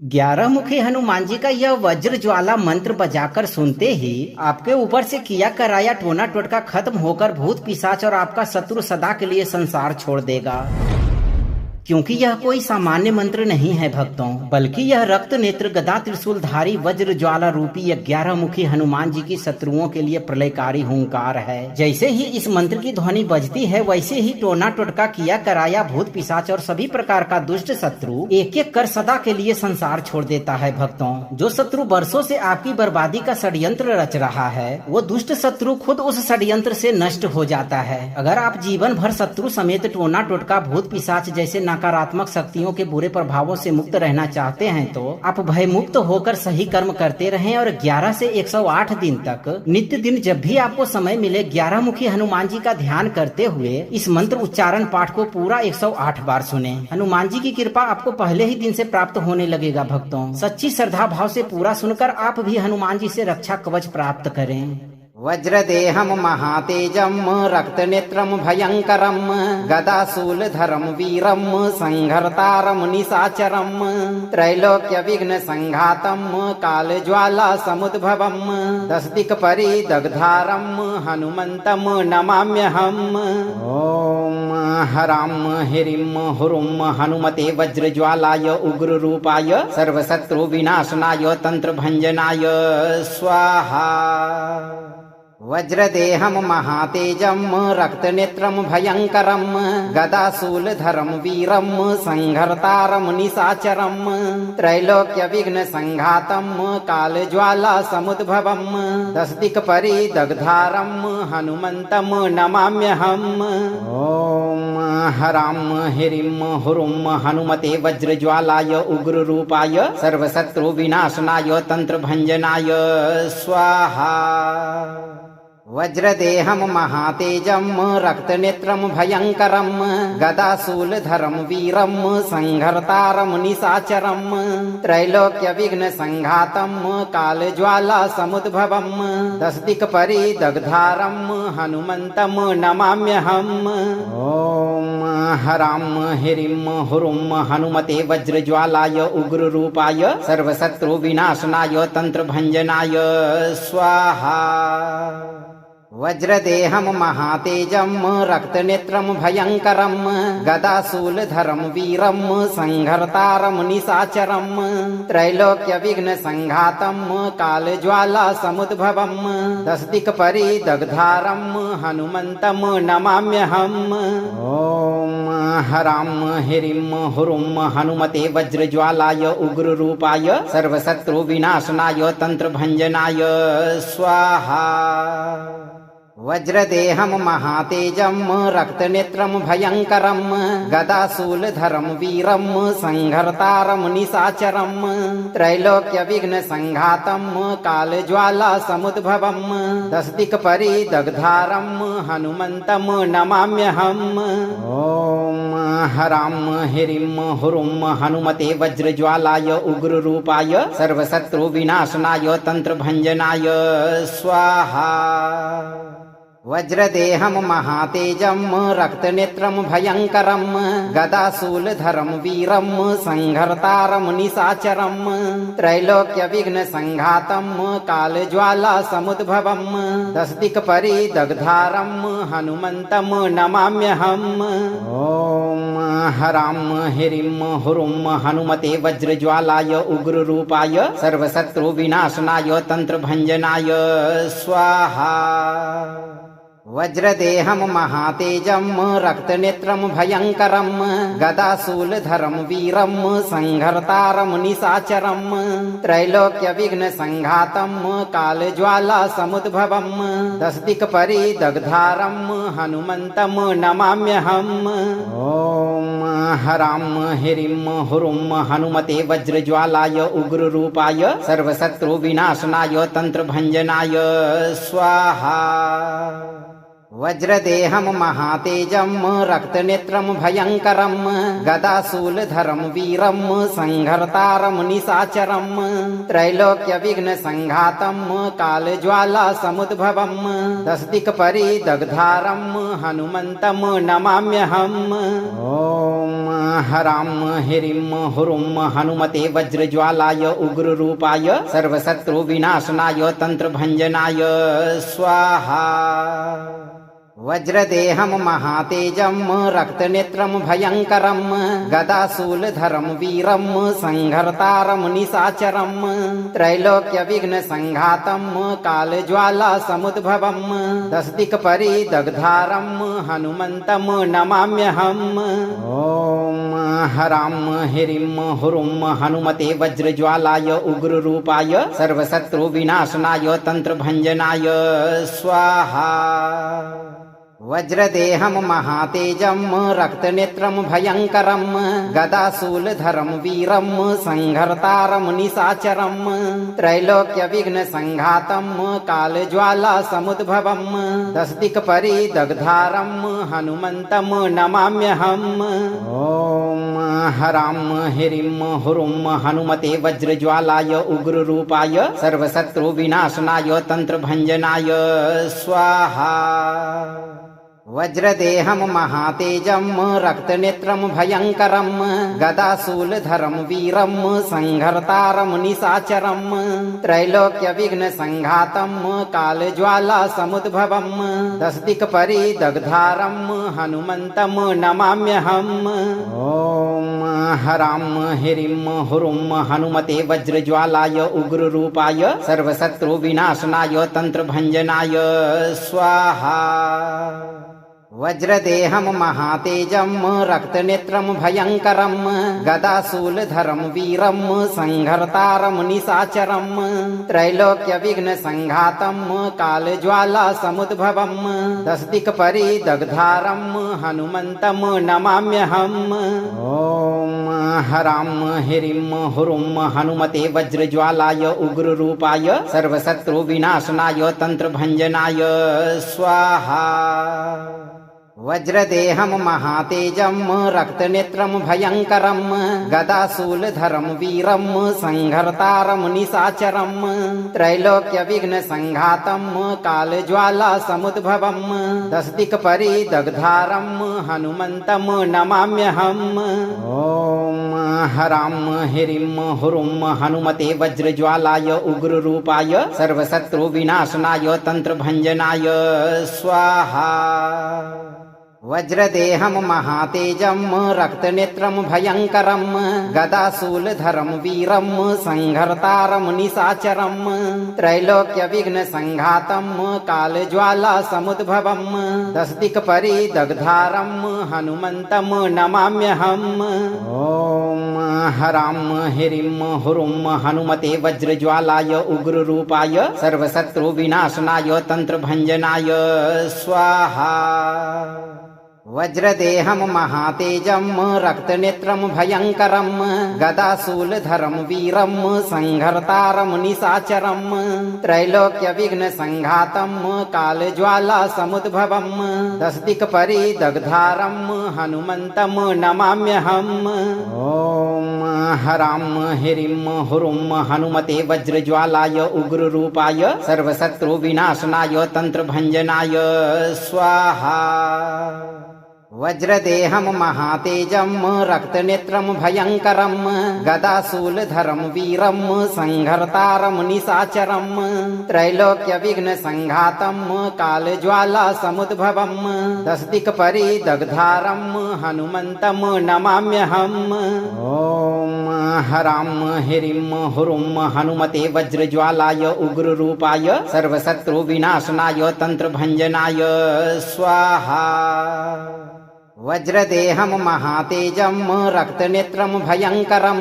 11 मुखी हनुमान जी का यह वज्र ज्वाला मंत्र बजाकर सुनते ही आपके ऊपर से किया कराया टोना टोटका खत्म होकर भूत पिशाच और आपका शत्रु सदा के लिए संसार छोड़ देगा। क्योंकि यह कोई सामान्य मंत्र नहीं है भक्तों, बल्कि यह रक्त नेत्र गदा त्रिशूलधारी वज्र ज्वाला रूपी 11 मुखी हनुमान जी की शत्रुओं के लिए प्रलयकारी हुंकार है। जैसे ही इस मंत्र की ध्वनि बजती है, वैसे ही टोना टोटका किया कराया भूत पिशाच और सभी प्रकार का दुष्ट शत्रु एक एक कर सदा के लिए संसार छोड़ देता है। भक्तों, जो शत्रु वर्षों से आपकी बर्बादी का षड्यंत्र रच रहा है, वो दुष्ट शत्रु खुद उस षड्यंत्र से नष्ट हो जाता है। अगर आप जीवन भर शत्रु समेत टोना टोटका भूत पिशाच जैसे नकारात्मक शक्तियों के बुरे प्रभावों से मुक्त रहना चाहते हैं, तो आप भय मुक्त होकर सही कर्म करते रहें और 11 से 108 दिन तक नित्य दिन जब भी आपको समय मिले 11 मुखी हनुमान जी का ध्यान करते हुए इस मंत्र उच्चारण पाठ को पूरा 108 बार सुने। हनुमान जी की कृपा आपको पहले ही दिन से प्राप्त होने लगेगा। भक्तों, सच्ची श्रद्धा भाव से पूरा सुनकर आप भी हनुमान जी से रक्षा कवच प्राप्त करें। वज्रदेहं महातेजं रक्तनेत्रं भयंकरं गदाशूलधरं वीरं संहर्तारं निशाचरं त्रैलोक्य विघ्न संघातं कालज्वाला समुद्भवं दशदिक्परिदग्धारं हनुमन्तं नमाम्यहम्। ओम हरां ह्रीं हुरुं हनुमते वज्रज्वालाय उग्ररूपाय सर्वशत्रुविनाशनाय तंत्रभञ्जनाय स्वाहा। वज्रदेहं महातेजं रक्तनेत्रं भयंकरं गदाशूलधरं वीरं संहर्तारं निशाचरं त्रैलोक्य विघ्न संघातं कालज्वाला समुद्भवं दशदिक्परिदग्धारं हनुमन्तं नमाम्यहम्। ओम हरां ह्रीं हुरुं हनुमते वज्रज्वालाय उग्ररूपाय सर्वशत्रुविनाशनाय तंत्रभञ्जनाय स्वाहा। वज्रदेहं महातेजं रक्तनेत्रं भयंकरं गदाशूलधरं वीरं संहर्तारं निशाचरं त्रैलोक्य विघ्न संघातं कालज्वाला समुद्भवं दशदिक्परिदग्धारं हनुमन्तं नमाम्यहम्। ओम हरां ह्रीं हुरुं हनुमते वज्रज्वालाय उग्ररूपाय सर्वशत्रुविनाशनाय तंत्रभञ्जनाय स्वाहा। वज्रदेहं महातेजं रक्तनेत्रं भयंकरं गदाशूलधरं वीरं संहर्तारं निशाचरं त्रैलोक्य विघ्न संघातं कालज्वाला समुद्भवं दशदिक्परिदग्धारं हनुमन्तं नमाम्यहम्। ओम हरां ह्रीं हुरुं हनुमते वज्रज्वालाय उग्ररूपाय सर्वशत्रुविनाशनाय तंत्रभञ्जनाय स्वाहा। वज्रदेहं महातेजं रक्तनेत्रं भयंकरं गदाशूलधरं वीरं संहर्तारं निशाचरं त्रैलोक्य विघ्न संघातं कालज्वाला समुद्भवं दशदिक्परिदग्धारं हनुमन्तं नमाम्यहम्। ओम हरां ह्रीं हुरुं हनुमते वज्रज्वालाय उग्ररूपाय सर्वशत्रुविनाशनाय तंत्रभञ्जनाय स्वाहा। वज्रदेहं महातेजं रक्तनेत्रं भयंकरं गदाशूलधरं वीरं संहर्तारं निशाचरं त्रैलोक्य विघ्न संघातं कालज्वाला समुद्भवं दशदिक्परिदग्धारं हनुमन्तं नमाम्यहम्। ओम हरां ह्रीं हुरुं हनुमते वज्रज्वालाय उग्ररूपाय सर्वशत्रुविनाशनाय तंत्रभञ्जनाय स्वाहा। वज्रदेहं महातेजं रक्तनेत्रं भयंकरं गदाशूलधरं वीरं संहर्तारं निशाचरं त्रैलोक्य विघ्न संघातं कालज्वाला समुद्भवं दशदिक्परिदग्धारं हनुमन्तं नमाम्यहम्। ओम हरां ह्रीं हुरुं हनुमते वज्रज्वालाय उग्ररूपाय सर्वशत्रुविनाशनाय तंत्रभञ्जनाय स्वाहा। वज्रदेहं महातेजं रक्तनेत्रं भयङ्करं गदाशूलधरं वीरं संहर्तारं निशाचरं त्रैलोक्यविघ्नसङ्घातं कालज्वालासमुद्भवं दशदिक्परिदग्धारं हनुमन्तं नमाम्यहम्। ॐ हरां ह्रीं हुरुं हनुमते वज्रज्वालाय उग्ररूपाय सर्वशत्रुविनाशनाय तन्त्रभञ्जनाय स्वाहा। वज्रदेहं महातेजं रक्तनेत्रं भयङ्करं गदाशूलधरं वीरं संहर्तारं निशाचरं त्रैलोक्यविघ्नसङ्घातं कालज्वालासमुद्भवं दशदिक्परिदग्धारं हनुमन्तं नमाम्यहम्। ॐ हरां ह्रीं हुरुं हनुमते वज्रज्वालाय उग्ररूपाय सर्वशत्रुविनाशनाय तन्त्रभञ्जनाय स्वाहा। वज्रदेहं महातेजं रक्तनेत्रं भयङ्करं गदाशूलधरं वीरं संहर्तारं निशाचरं त्रैलोक्यविघ्नसङ्घातं कालज्वालासमुद्भवं दशदिक्परिदग्धारं हनुमन्तं नमाम्यहम्। ॐ हरां ह्रीं हुरुं हनुमते वज्रज्वालाय उग्ररूपाय सर्वशत्रुविनाशनाय तन्त्रभञ्जनाय स्वाहा। वज्रदेहं महातेजं रक्तनेत्रं भयङ्करं गदाशूलधरं वीरं संहर्तारं निशाचरं त्रैलोक्यविघ्नसङ्घातं कालज्वालासमुद्भवं दशदिक्परिदग्धारं हनुमन्तं नमाम्यहम्। ॐ हरां ह्रीं हुरुं हनुमते वज्रज्वालाय उग्ररूपाय सर्वशत्रुविनाशनाय तन्त्रभञ्जनाय स्वाहा। वज्रदेहं महातेजं रक्तनेत्रं भयङ्करं गदाशूलधरं वीरं संहर्तारं निशाचरं त्रैलोक्यविघ्नसङ्घातं कालज्वालासमुद्भवं दशदिक्परिदग्धारं हनुमन्तं नमाम्यहम्। ॐ हरां ह्रीं हुरुं हनुमते वज्रज्वालाय उग्ररूपाय सर्वशत्रुविनाशनाय तन्त्रभञ्जनाय स्वाहा। वज्रदेहं महातेजं रक्तनेत्रं भयङ्करं गदाशूलधरं वीरं संहर्तारं निशाचरं त्रैलोक्यविघ्नसङ्घातं कालज्वालासमुद्भवं दशदिक्परिदग्धारं हनुमन्तं नमाम्यहम्। ॐ हरां ह्रीं हुरुं हनुमते वज्रज्वालाय उग्ररूपाय सर्वशत्रुविनाशनाय तन्त्रभञ्जनाय स्वाहा। वज्रदेहं महातेजं रक्तनेत्रं भयङ्करं गदाशूलधरं वीरं संहर्तारं निशाचरं त्रैलोक्यविघ्नसङ्घातं कालज्वालासमुद्भवं दशदिक्परिदग्धारं हनुमन्तं नमाम्यहम्। ॐ हरां ह्रीं हुरुं हनुमते वज्रज्वालाय उग्ररूपाय सर्वशत्रुविनाशनाय तन्त्रभञ्जनाय स्वाहा। वज्रदेहं महातेजं रक्तनेत्रं भयङ्करं गदाशूलधरं वीरं संहर्तारं निशाचरं त्रैलोक्यविघ्नसङ्घातं कालज्वालासमुद्भवं दशदिक्परिदग्धारं हनुमन्तं नमाम्यहम्। ॐ हरां ह्रीं हुरुं हनुमते वज्रज्वालाय उग्ररूपाय सर्वशत्रुविनाशनाय तन्त्रभञ्जनाय स्वाहा। वज्रदेहं महातेजं रक्तनेत्रं भयङ्करं गदाशूलधरं वीरं संहर्तारं निशाचरं त्रैलोक्यविघ्नसङ्घातं कालज्वालासमुद्भवं दशदिक्परिदग्धारं हनुमन्तं नमाम्यहम्। ॐ हरां ह्रीं हुरुं हनुमते वज्रज्वालाय उग्ररूपाय सर्वशत्रुविनाशनाय तन्त्रभञ्जनाय स्वाहा। वज्रदेहं महातेजं रक्तनेत्रं भयङ्करं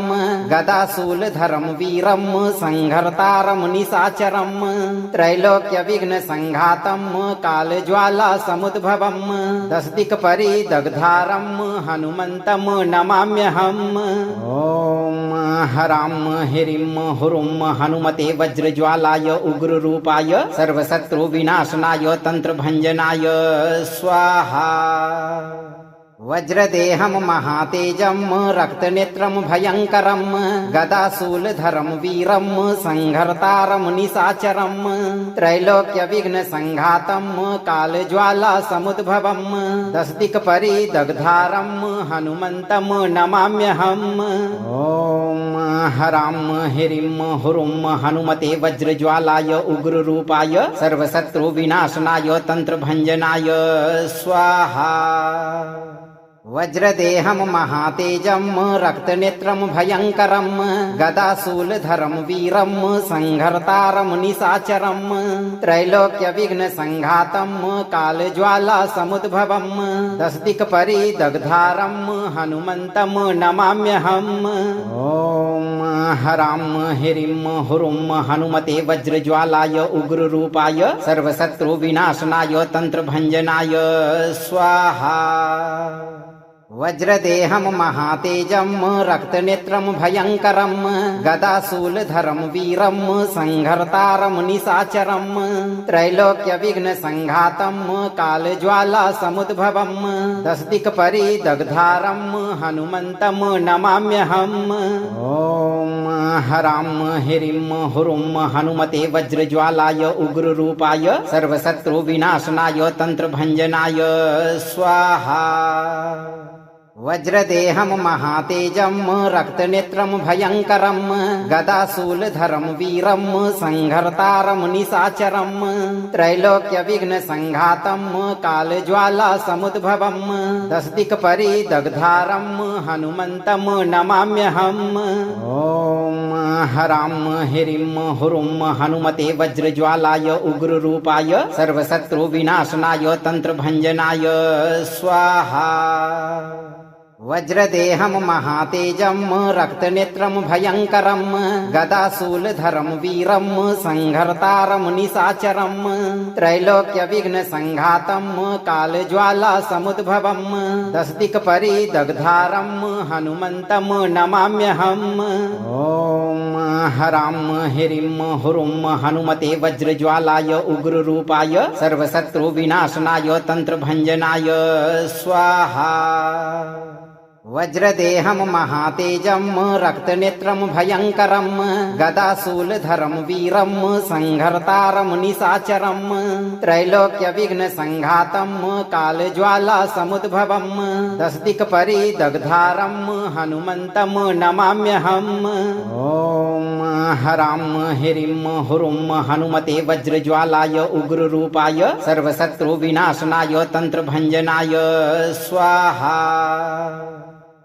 गदाशूलधरं वीरं संहर्तारं निशाचरं त्रैलोक्यविघ्नसङ्घातं कालज्वालासमुद्भवं दशदिक्परिदग्धारं हनुमन्तं नमाम्यहम्। ॐ हरां ह्रीं हुरुं हनुमते वज्रज्वालाय उग्ररूपाय सर्वशत्रुविनाशनाय तन्त्रभञ्जनाय स्वाहा। वज्रदेहं महातेजं रक्तनेत्रं भयङ्करं गदाशूलधरं वीरं संहर्तारं निशाचरं त्रैलोक्यविघ्नसङ्घातं कालज्वालासमुद्भवं दशदिक्परिदग्धारं हनुमन्तं नमाम्यहम्। ॐ हरां ह्रीं हुरुं हनुमते वज्रज्वालाय उग्ररूपाय सर्वशत्रुविनाशनाय तन्त्रभञ्जनाय स्वाहा। वज्रदेहं महातेजं रक्तनेत्रं भयङ्करं गदाशूलधरं वीरं संहर्तारं निशाचरं त्रैलोक्यविघ्नसङ्घातं कालज्वालासमुद्भवं दशदिक्परिदग्धारं हनुमन्तं नमाम्यहम्। ॐ हरां ह्रीं हुरुं हनुमते वज्रज्वालाय उग्ररूपाय सर्वशत्रुविनाशनाय तन्त्रभञ्जनाय स्वाहा। वज्रदेहं महातेजं रक्तनेत्रं भयङ्करं गदाशूलधरं वीरं संहर्तारं निशाचरं त्रैलोक्यविघ्नसङ्घातं कालज्वालासमुद्भवं दशदिक्परिदग्धारं हनुमन्तं नमाम्यहम्। ॐ हरां ह्रीं हुरुं हनुमते वज्रज्वालाय उग्ररूपाय सर्वशत्रुविनाशनाय तन्त्रभञ्जनाय स्वाहा। वज्रदेहं महातेजं रक्तनेत्रं भयङ्करं गदाशूलधरं वीरं संहर्तारं निशाचरं त्रैलोक्यविघ्नसङ्घातं कालज्वालासमुद्भवं दशदिक्परिदग्धारं हनुमन्तं नमाम्यहम्। ॐ हरां ह्रीं हुरुं हनुमते वज्रज्वालाय उग्ररूपाय सर्वशत्रुविनाशनाय तन्त्रभञ्जनाय स्वाहा। वज्रदेहं महातेजं रक्तनेत्रं भयङ्करं गदाशूलधरं वीरं संहर्तारं निशाचरं त्रैलोक्यविघ्नसङ्घातं कालज्वालासमुद्भवं दशदिक्परिदग्धारं हनुमन्तं नमाम्यहम्। ॐ हरां ह्रीं हुरुं हनुमते वज्रज्वालाय उग्ररूपाय सर्वशत्रुविनाशनाय तन्त्रभञ्जनाय स्वाहा। वज्रदेहं महातेजं रक्तनेत्रं भयङ्करं गदाशूलधरं वीरं संहर्तारं निशाचरं त्रैलोक्यविघ्नसङ्घातं कालज्वालासमुद्भवं दशदिक्परिदग्धारं हनुमन्तं नमाम्यहम्। ॐ हरां ह्रीं हुरुं हनुमते वज्रज्वालाय उग्ररूपाय सर्वशत्रुविनाशनाय तन्त्रभञ्जनाय स्वाहा।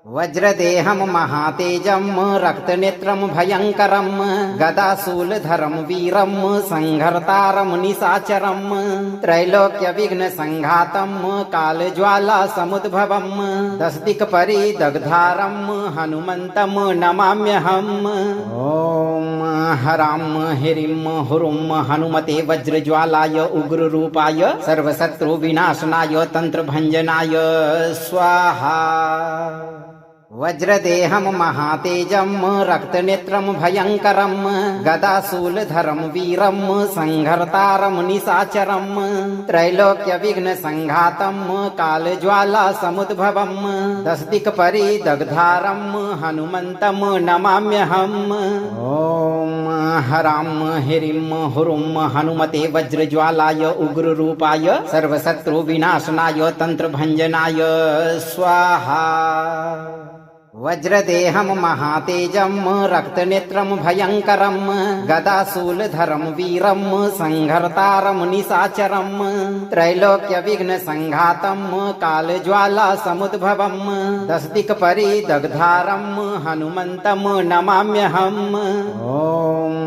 वज्रदेहं महातेजं रक्तनेत्रं भयङ्करं गदाशूलधरं वीरं संहर्तारं निशाचरं त्रैलोक्यविघ्नसङ्घातं कालज्वालासमुद्भवं दशदिक्परिदग्धारं हनुमन्तं नमाम्यहम्। ॐ हरां ह्रीं हुरुं हनुमते वज्रज्वालाय उग्ररूपाय सर्वशत्रुविनाशनाय तन्त्रभञ्जनाय स्वाहा। वज्रदेहं महातेजं रक्तनेत्रं भयङ्करं गदाशूलधरं वीरं संहर्तारं निशाचरं त्रैलोक्यविघ्नसङ्घातं कालज्वालासमुद्भवं दशदिक्परिदग्धारं हनुमन्तं नमाम्यहम्। ॐ हरां ह्रीं हुरुं हनुमते वज्रज्वालाय उग्ररूपाय सर्वशत्रुविनाशनाय तन्त्रभञ्जनाय स्वाहा। वज्रदेहं महातेजं रक्तनेत्रं भयङ्करं गदाशूलधरं वीरं संहर्तारं निशाचरं त्रैलोक्यविघ्नसङ्घातं कालज्वालासमुद्भवं दशदिक्परिदग्धारं हनुमन्तं नमाम्यहम्। ॐ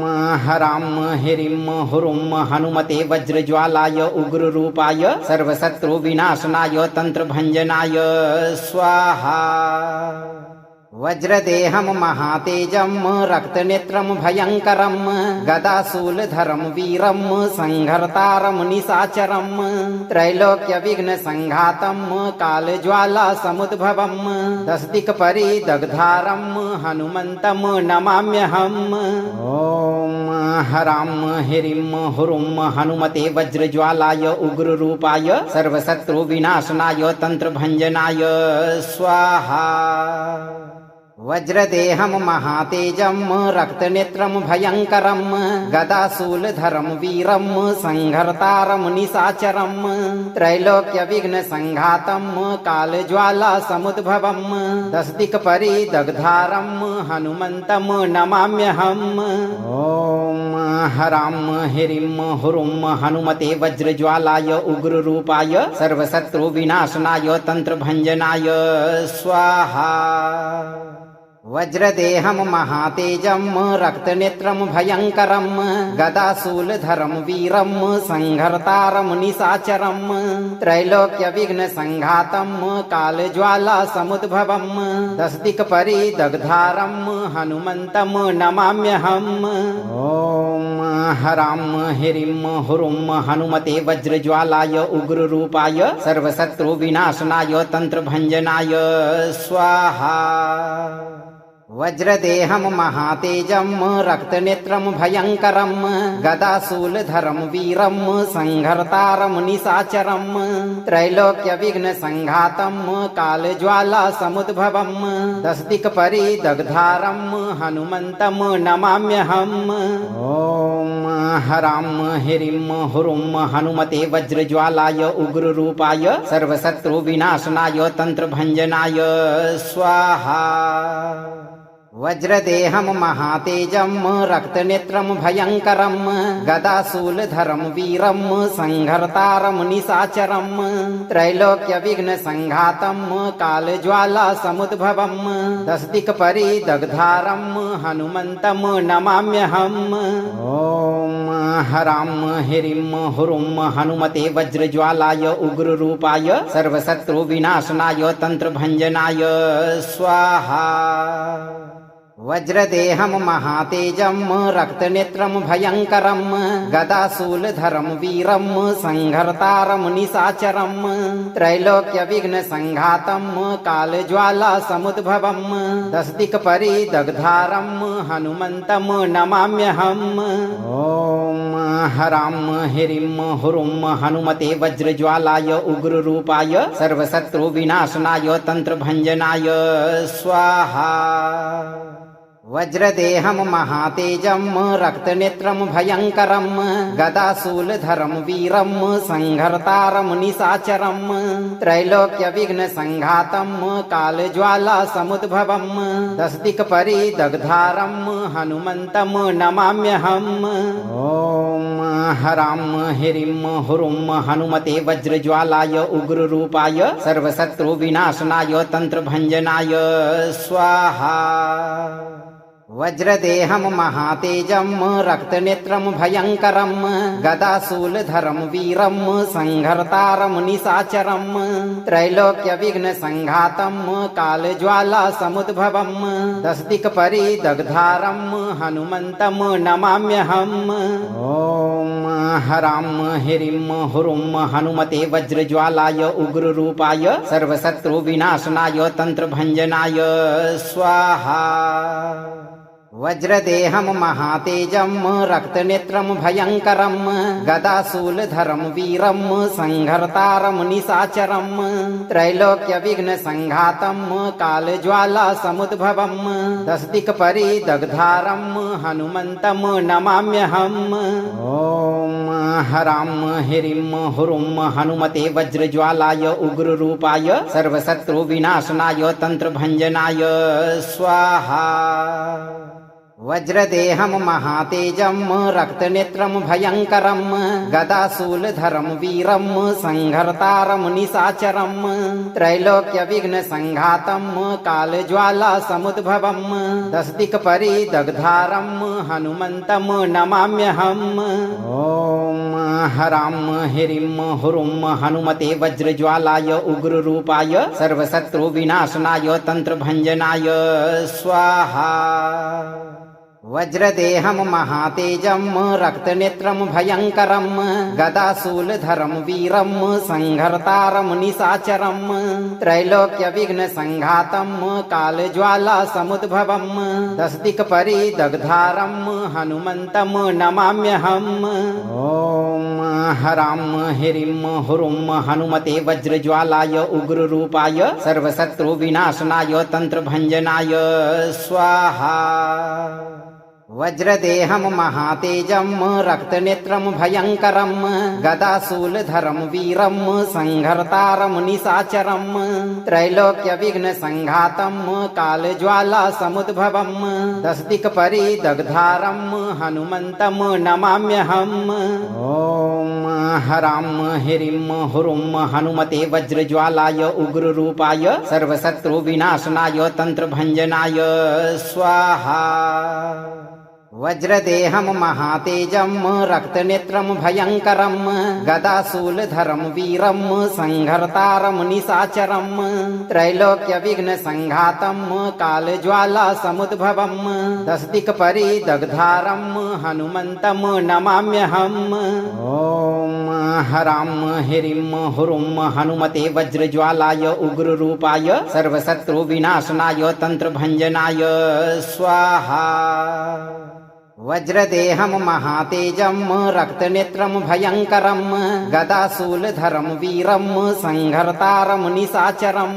हरां ह्रीं हुरुं हनुमते वज्रज्वालाय उग्ररूपाय सर्वशत्रुविनाशनाय तन्त्रभञ्जनाय स्वाहा। वज्रदेहं महातेजं रक्तनेत्रं भयङ्करं गदाशूलधरं वीरं संहर्तारं निशाचरं त्रैलोक्यविघ्नसङ्घातं कालज्वालासमुद्भवं दशदिक्परिदग्धारं हनुमन्तं नमाम्यहम्। ॐ हरां ह्रीं हुरुं हनुमते वज्रज्वालाय उग्ररूपाय सर्वशत्रुविनाशनाय तन्त्रभञ्जनाय स्वाहा। वज्रदेहं महातेजं रक्तनेत्रं भयङ्करं गदाशूलधरं वीरं संहर्तारं निशाचरं त्रैलोक्यविघ्नसङ्घातं कालज्वालासमुद्भवं दशदिक्परिदग्धारं हनुमन्तं नमाम्यहम्। ॐ हरां ह्रीं हुरुं हनुमते वज्रज्वालाय उग्ररूपाय सर्वशत्रुविनाशनाय तन्त्रभञ्जनाय स्वाहा। वज्रदेहं महातेजं रक्तनेत्रं भयङ्करं गदाशूलधरं वीरं संहर्तारं निशाचरं त्रैलोक्यविघ्नसङ्घातं कालज्वालासमुद्भवं दशदिक्परिदग्धारं हनुमन्तं नमाम्यहम्। ॐ हरां ह्रीं हुरुं हनुमते वज्रज्वालाय उग्ररूपाय सर्वशत्रुविनाशनाय तन्त्रभञ्जनाय स्वाहा। वज्रदेहं महातेजं रक्तनेत्रं भयङ्करं गदाशूलधरं वीरं संहर्तारं निशाचरं त्रैलोक्यविघ्नसङ्घातं कालज्वालासमुद्भवं दशदिक्परिदग्धारं हनुमन्तं नमाम्यहम्। ॐ हरां ह्रीं हुरुं हनुमते वज्रज्वालाय उग्ररूपाय सर्वशत्रुविनाशनाय तन्त्रभञ्जनाय स्वाहा। वज्रदेहं महातेजं रक्तनेत्रं भयङ्करं गदाशूलधरं वीरं संहर्तारं निशाचरं त्रैलोक्यविघ्नसङ्घातं कालज्वालासमुद्भवं दशदिक्परिदग्धारं हनुमन्तं नमाम्यहम्। ॐ हरां ह्रीं हुरुं हनुमते वज्रज्वालाय उग्ररूपाय सर्वशत्रुविनाशनाय तन्त्रभञ्जनाय स्वाहा। वज्रदेहं महातेजं रक्तनेत्रं भयङ्करं गदाशूलधरं वीरं संहर्तारं निशाचरं त्रैलोक्यविघ्नसङ्घातं कालज्वालासमुद्भवं दशदिक्परिदग्धारं हनुमन्तं नमाम्यहम्। ॐ हरां ह्रीं हुरुं हनुमते वज्रज्वालाय उग्ररूपाय सर्वशत्रुविनाशनाय तन्त्रभञ्जनाय स्वाहा। वज्रदेहं महातेजं रक्तनेत्रं भयङ्करं गदाशूलधरं वीरं संहर्तारं निशाचरं त्रैलोक्यविघ्नसङ्घातं कालज्वालासमुद्भवं दशदिक्परिदग्धारं हनुमन्तं नमाम्यहम्। ॐ हरां ह्रीं हुरुं हनुमते वज्रज्वालाय उग्ररूपाय सर्वशत्रुविनाशनाय तन्त्रभञ्जनाय स्वाहा। वज्रदेहं महातेजं रक्तनेत्रं भयङ्करं गदाशूलधरं वीरं संहर्तारं निशाचरं त्रैलोक्यविघ्नसङ्घातं कालज्वालासमुद्भवं दशदिक्परिदग्धारं हनुमन्तं नमाम्यहम्। ॐ हरां ह्रीं हुरुं हनुमते वज्रज्वालाय उग्ररूपाय सर्वशत्रुविनाशनाय तन्त्रभञ्जनाय स्वाहा। वज्रदेहं महातेजं रक्तनेत्रं भयङ्करं गदाशूलधरं वीरं संहर्तारं निशाचरं त्रैलोक्यविघ्नसङ्घातं कालज्वालासमुद्भवं दशदिक्परिदग्धारं हनुमन्तं नमाम्यहम्। ॐ हरां ह्रीं हुरुं हनुमते वज्रज्वालाय उग्ररूपाय सर्वशत्रुविनाशनाय तन्त्रभञ्जनाय स्वाहा। वज्रदेहं महातेजं रक्तनेत्रं भयङ्करं गदाशूलधरं वीरं संहर्तारं निशाचरं त्रैलोक्यविघ्नसङ्घातं कालज्वालासमुद्भवं दशदिक्परिदग्धारं हनुमन्तं नमाम्यहम्। ॐ हरां ह्रीं हुरुं हनुमते वज्रज्वालाय उग्ररूपाय सर्वशत्रुविनाशनाय तन्त्रभञ्जनाय स्वाहा। वज्रदेहं महातेजं रक्तनेत्रं भयङ्करं गदाशूलधरं वीरं संहर्तारं निशाचरं त्रैलोक्यविघ्नसङ्घातं कालज्वालासमुद्भवं दशदिक्परिदग्धारं हनुमन्तं नमाम्यहम्। ॐ हरां ह्रीं हुरुं हनुमते वज्रज्वालाय उग्ररूपाय सर्वशत्रुविनाशनाय तन्त्रभञ्जनाय स्वाहा। वज्रदेहं महातेजं रक्तनेत्रं भयङ्करं गदाशूलधरं वीरं संहर्तारं निशाचरं त्रैलोक्यविघ्नसङ्घातं कालज्वालासमुद्भवं दशदिक्परिदग्धारं हनुमन्तं नमाम्यहम्। ॐ हरां ह्रीं हुरुं हनुमते वज्रज्वालाय उग्ररूपाय सर्वशत्रुविनाशनाय तन्त्रभञ्जनाय स्वाहा। वज्रदेहं महातेजं रक्तनेत्रं भयङ्करं गदाशूलधरं वीरं संहर्तारं निशाचरं त्रैलोक्यविघ्नसङ्घातं कालज्वालासमुद्भवं दशदिक्परिदग्धारं हनुमन्तं नमाम्यहम्। ॐ हरां ह्रीं हुरुं हनुमते वज्रज्वालाय उग्ररूपाय सर्वशत्रुविनाशनाय तन्त्रभञ्जनाय स्वाहा। वज्रदेहं महातेजं रक्तनेत्रं भयङ्करं गदाशूलधरं वीरं संहर्तारं निशाचरं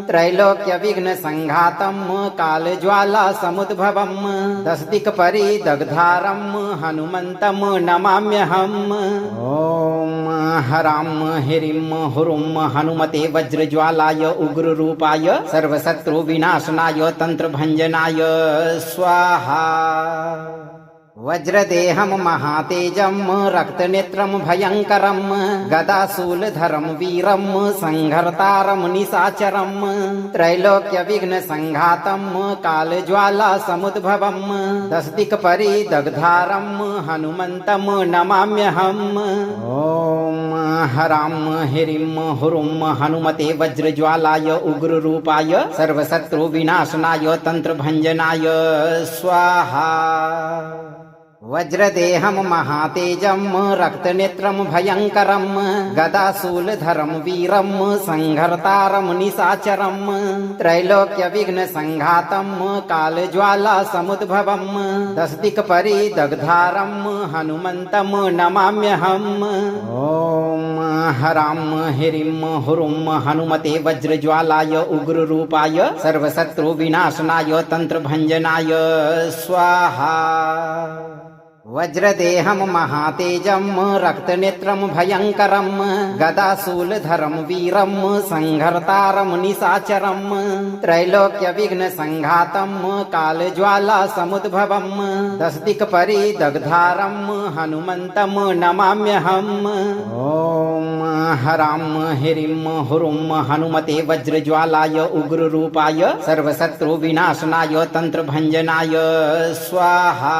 त्रैलोक्यविघ्नसङ्घातं कालज्वालासमुद्भवं दशदिक्परिदग्धारं हनुमन्तं नमाम्यहम्। ॐ हरां ह्रीं हुरुं हनुमते वज्रज्वालाय उग्ररूपाय सर्वशत्रुविनाशनाय तन्त्रभञ्जनाय स्वाहा। वज्रदेहं महातेजं रक्तनेत्रं भयङ्करं गदाशूलधरं वीरं संहर्तारं निशाचरं त्रैलोक्यविघ्नसङ्घातं कालज्वालासमुद्भवं दशदिक्परिदग्धारं हनुमन्तं नमाम्यहम्। ॐ हरां ह्रीं हुरुं हनुमते वज्रज्वालाय उग्ररूपाय सर्वशत्रुविनाशनाय तन्त्रभञ्जनाय स्वाहा। वज्रदेहं महातेजं रक्तनेत्रं भयङ्करं गदाशूलधरं वीरं संहर्तारं निशाचरं त्रैलोक्यविघ्नसङ्घातं कालज्वालासमुद्भवं दशदिक्परिदग्धारं हनुमन्तं नमाम्यहम्। ॐ हरां ह्रीं हुरुं हनुमते वज्रज्वालाय उग्ररूपाय सर्वशत्रुविनाशनाय तन्त्रभञ्जनाय स्वाहा। वज्रदेहं महातेजं रक्तनेत्रं भयङ्करं गदाशूलधरं वीरं संहर्तारं निशाचरं त्रैलोक्यविघ्नसङ्घातं कालज्वालासमुद्भवं दशदिक्परिदग्धारं हनुमन्तं नमाम्यहम्। ॐ हरां ह्रीं हुरुं हनुमते वज्रज्वालाय उग्ररूपाय सर्वशत्रुविनाशनाय तन्त्रभञ्जनाय स्वाहा।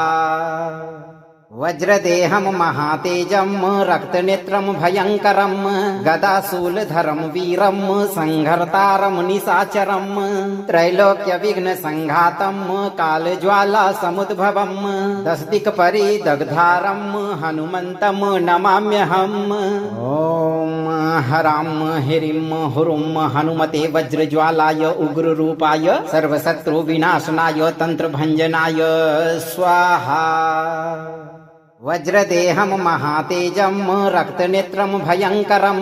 वज्रदेहं महातेजं रक्तनेत्रं भयङ्करं गदाशूलधरं वीरं संहर्तारं निशाचरं त्रैलोक्यविघ्नसङ्घातं कालज्वालासमुद्भवं दशदिक्परिदग्धारं हनुमन्तं नमाम्यहम्। ॐ हरां ह्रीं हुरुं हनुमते वज्रज्वालाय उग्ररूपाय सर्वशत्रुविनाशनाय तन्त्रभञ्जनाय स्वाहा। वज्रदेहं महातेजं रक्तनेत्रं भयङ्करं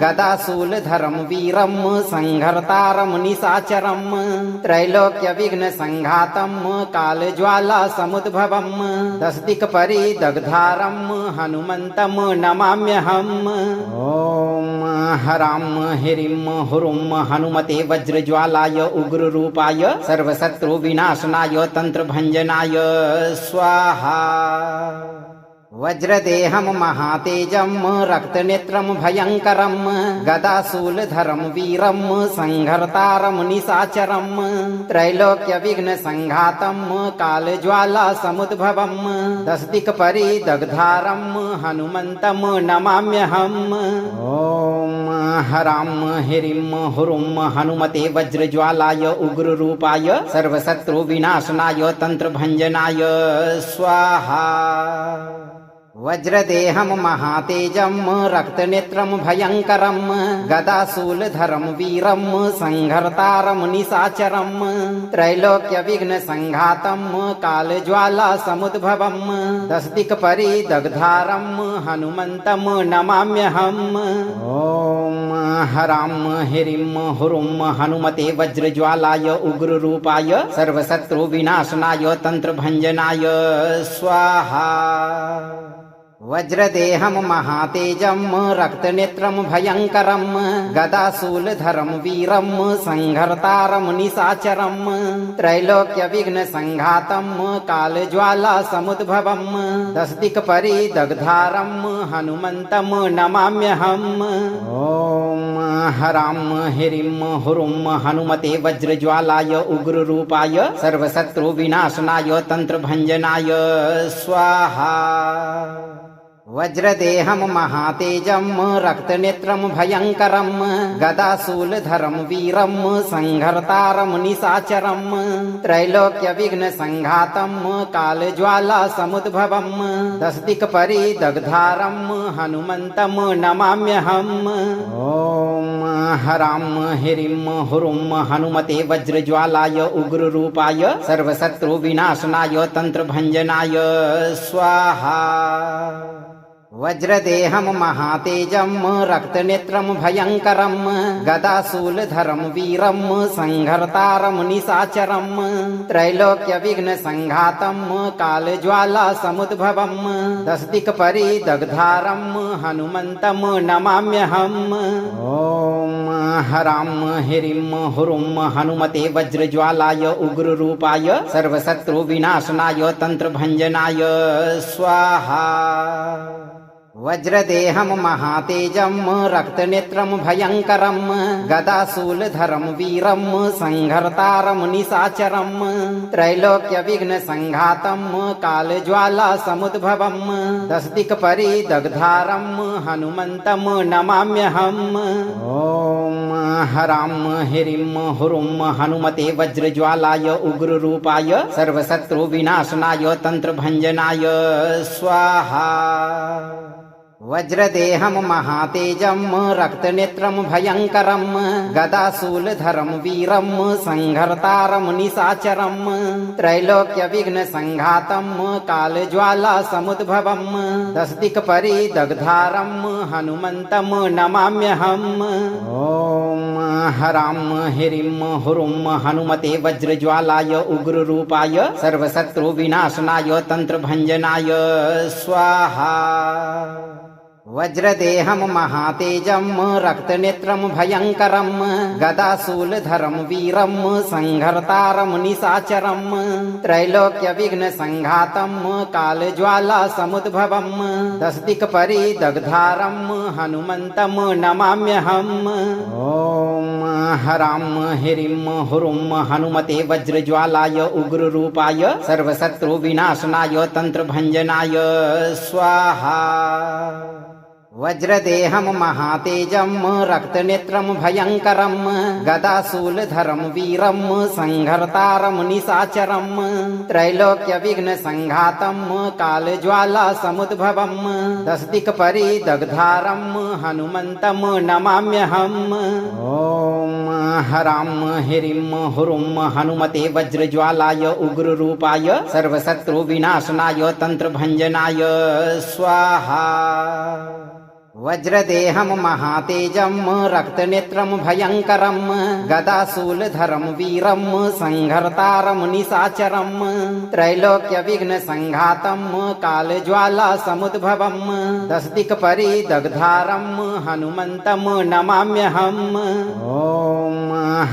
गदाशूलधरं वीरं संहर्तारं निशाचरं त्रैलोक्यविघ्नसङ्घातं कालज्वालासमुद्भवं दशदिक्परिदग्धारं हनुमन्तं नमाम्यहम्। ॐ हरां ह्रीं हुरुं हनुमते वज्रज्वालाय उग्ररूपाय सर्वशत्रुविनाशनाय तन्त्रभञ्जनाय स्वाहा। वज्रदेहं महातेजं रक्तनेत्रं भयङ्करं गदाशूलधरं वीरं संहर्तारं निशाचरं त्रैलोक्यविघ्नसङ्घातं कालज्वालासमुद्भवं दशदिक्परिदग्धारं हनुमन्तं नमाम्यहम्। ॐ हरां ह्रीं हुरुं हनुमते वज्रज्वालाय उग्ररूपाय सर्वशत्रुविनाशनाय तन्त्रभञ्जनाय स्वाहा। वज्रदेहं महातेजं रक्तनेत्रं भयङ्करं गदाशूलधरं वीरं संहर्तारं निशाचरं त्रैलोक्यविघ्नसङ्घातं कालज्वालासमुद्भवं दशदिक्परिदग्धारं हनुमन्तं नमाम्यहम्। ॐ हरां ह्रीं हुरुं हनुमते वज्रज्वालाय उग्ररूपाय सर्वशत्रुविनाशनाय तन्त्रभञ्जनाय स्वाहा। वज्रदेहं महातेजं रक्तनेत्रं भयङ्करं गदाशूलधरं वीरं संहर्तारं निशाचरं त्रैलोक्यविघ्नसङ्घातं कालज्वालासमुद्भवं दशदिक्परिदग्धारं हनुमन्तं नमाम्यहम्। ॐ हरां ह्रीं हुरुं हनुमते वज्रज्वालाय उग्ररूपाय सर्वशत्रुविनाशनाय तन्त्रभञ्जनाय स्वाहा। वज्रदेहं महातेजं रक्तनेत्रं भयङ्करं गदाशूलधरं वीरं संहर्तारं निशाचरं त्रैलोक्यविघ्नसङ्घातं कालज्वालासमुद्भवं दशदिक्परिदग्धारं हनुमन्तं नमाम्यहम्। ॐ हरां ह्रीं हुरुं हनुमते वज्रज्वालाय उग्ररूपाय सर्वशत्रुविनाशनाय तन्त्रभञ्जनाय स्वाहा। वज्रदेहं महातेजं रक्तनेत्रं भयङ्करं गदाशूलधरं वीरं संहर्तारं निशाचरं त्रैलोक्यविघ्नसङ्घातं कालज्वालासमुद्भवं दशदिक्परिदग्धारं हनुमन्तं नमाम्यहम्। ॐ हरां ह्रीं हुरुं हनुमते वज्रज्वालाय उग्ररूपाय सर्वशत्रुविनाशनाय तन्त्रभञ्जनाय स्वाहा। वज्रदेहं महातेजं रक्तनेत्रं भयङ्करं गदाशूलधरं वीरं संहर्तारं निशाचरं त्रैलोक्यविघ्नसङ्घातं कालज्वालासमुद्भवं दशदिक्परिदग्धारं हनुमन्तं नमाम्यहम्। ॐ हरां ह्रीं हुरुं हनुमते वज्रज्वालाय उग्ररूपाय सर्वशत्रुविनाशनाय तन्त्रभञ्जनाय स्वाहा। वज्रदेहं महातेजं रक्तनेत्रं भयङ्करं गदाशूलधरं वीरं संहर्तारं निशाचरं त्रैलोक्यविघ्नसङ्घातं कालज्वालासमुद्भवं दशदिक्परिदग्धारं हनुमन्तं नमाम्यहम्। ॐ हरां ह्रीं हुरुं हनुमते वज्रज्वालाय उग्ररूपाय सर्वशत्रुविनाशनाय तन्त्रभञ्जनाय स्वाहा। वज्रदेहं महातेजं रक्तनेत्रं भयङ्करं गदाशूलधरं वीरं संहर्तारं निशाचरं त्रैलोक्यविघ्नसङ्घातं कालज्वालासमुद्भवं दशदिक्परिदग्धारं हनुमन्तं नमाम्यहम्। ॐ हरां ह्रीं हुरुं हनुमते वज्रज्वालाय उग्ररूपाय सर्वशत्रुविनाशनाय तन्त्रभञ्जनाय स्वाहा। वज्रदेहं महातेजं रक्तनेत्रं भयङ्करं गदाशूलधरं वीरं संहर्तारं निशाचरं त्रैलोक्यविघ्नसङ्घातं कालज्वालासमुद्भवं दशदिक्परिदग्धारं हनुमन्तं नमाम्यहम्। ॐ हरां ह्रीं हुरुं हनुमते वज्रज्वालाय उग्ररूपाय सर्वशत्रुविनाशनाय तन्त्रभञ्जनाय स्वाहा। वज्रदेहं महातेजं रक्तनेत्रं भयङ्करं गदाशूलधरं वीरं संहर्तारं निशाचरं त्रैलोक्यविघ्नसङ्घातं कालज्वालासमुद्भवं दशदिक्परिदग्धारं हनुमन्तं नमाम्यहम्। ॐ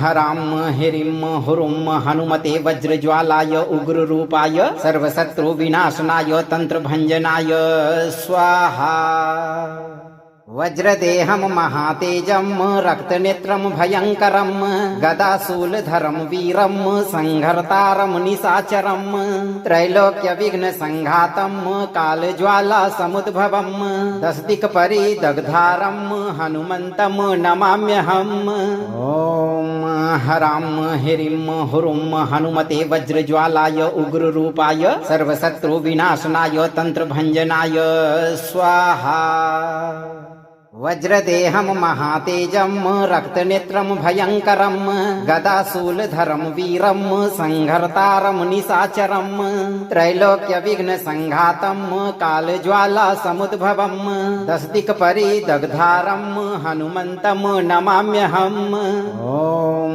हरां ह्रीं हुरुं हनुमते वज्रज्वालाय उग्ररूपाय सर्वशत्रुविनाशनाय तन्त्रभञ्जनाय स्वाहा। वज्रदेहं महातेजं रक्तनेत्रं भयङ्करं गदाशूलधरं वीरं संहर्तारं निशाचरं त्रैलोक्यविघ्नसङ्घातं कालज्वालासमुद्भवं दशदिक्परिदग्धारं हनुमन्तं नमाम्यहम्। ॐ हरां ह्रीं हुरुं हनुमते वज्रज्वालाय उग्ररूपाय सर्वशत्रुविनाशनाय तन्त्रभञ्जनाय स्वाहा। वज्रदेहं महातेजं रक्तनेत्रं भयङ्करं गदाशूलधरं वीरं संहर्तारं निशाचरं त्रैलोक्यविघ्नसङ्घातं कालज्वालासमुद्भवं दशदिक्परिदग्धारं हनुमन्तं नमाम्यहम्। ॐ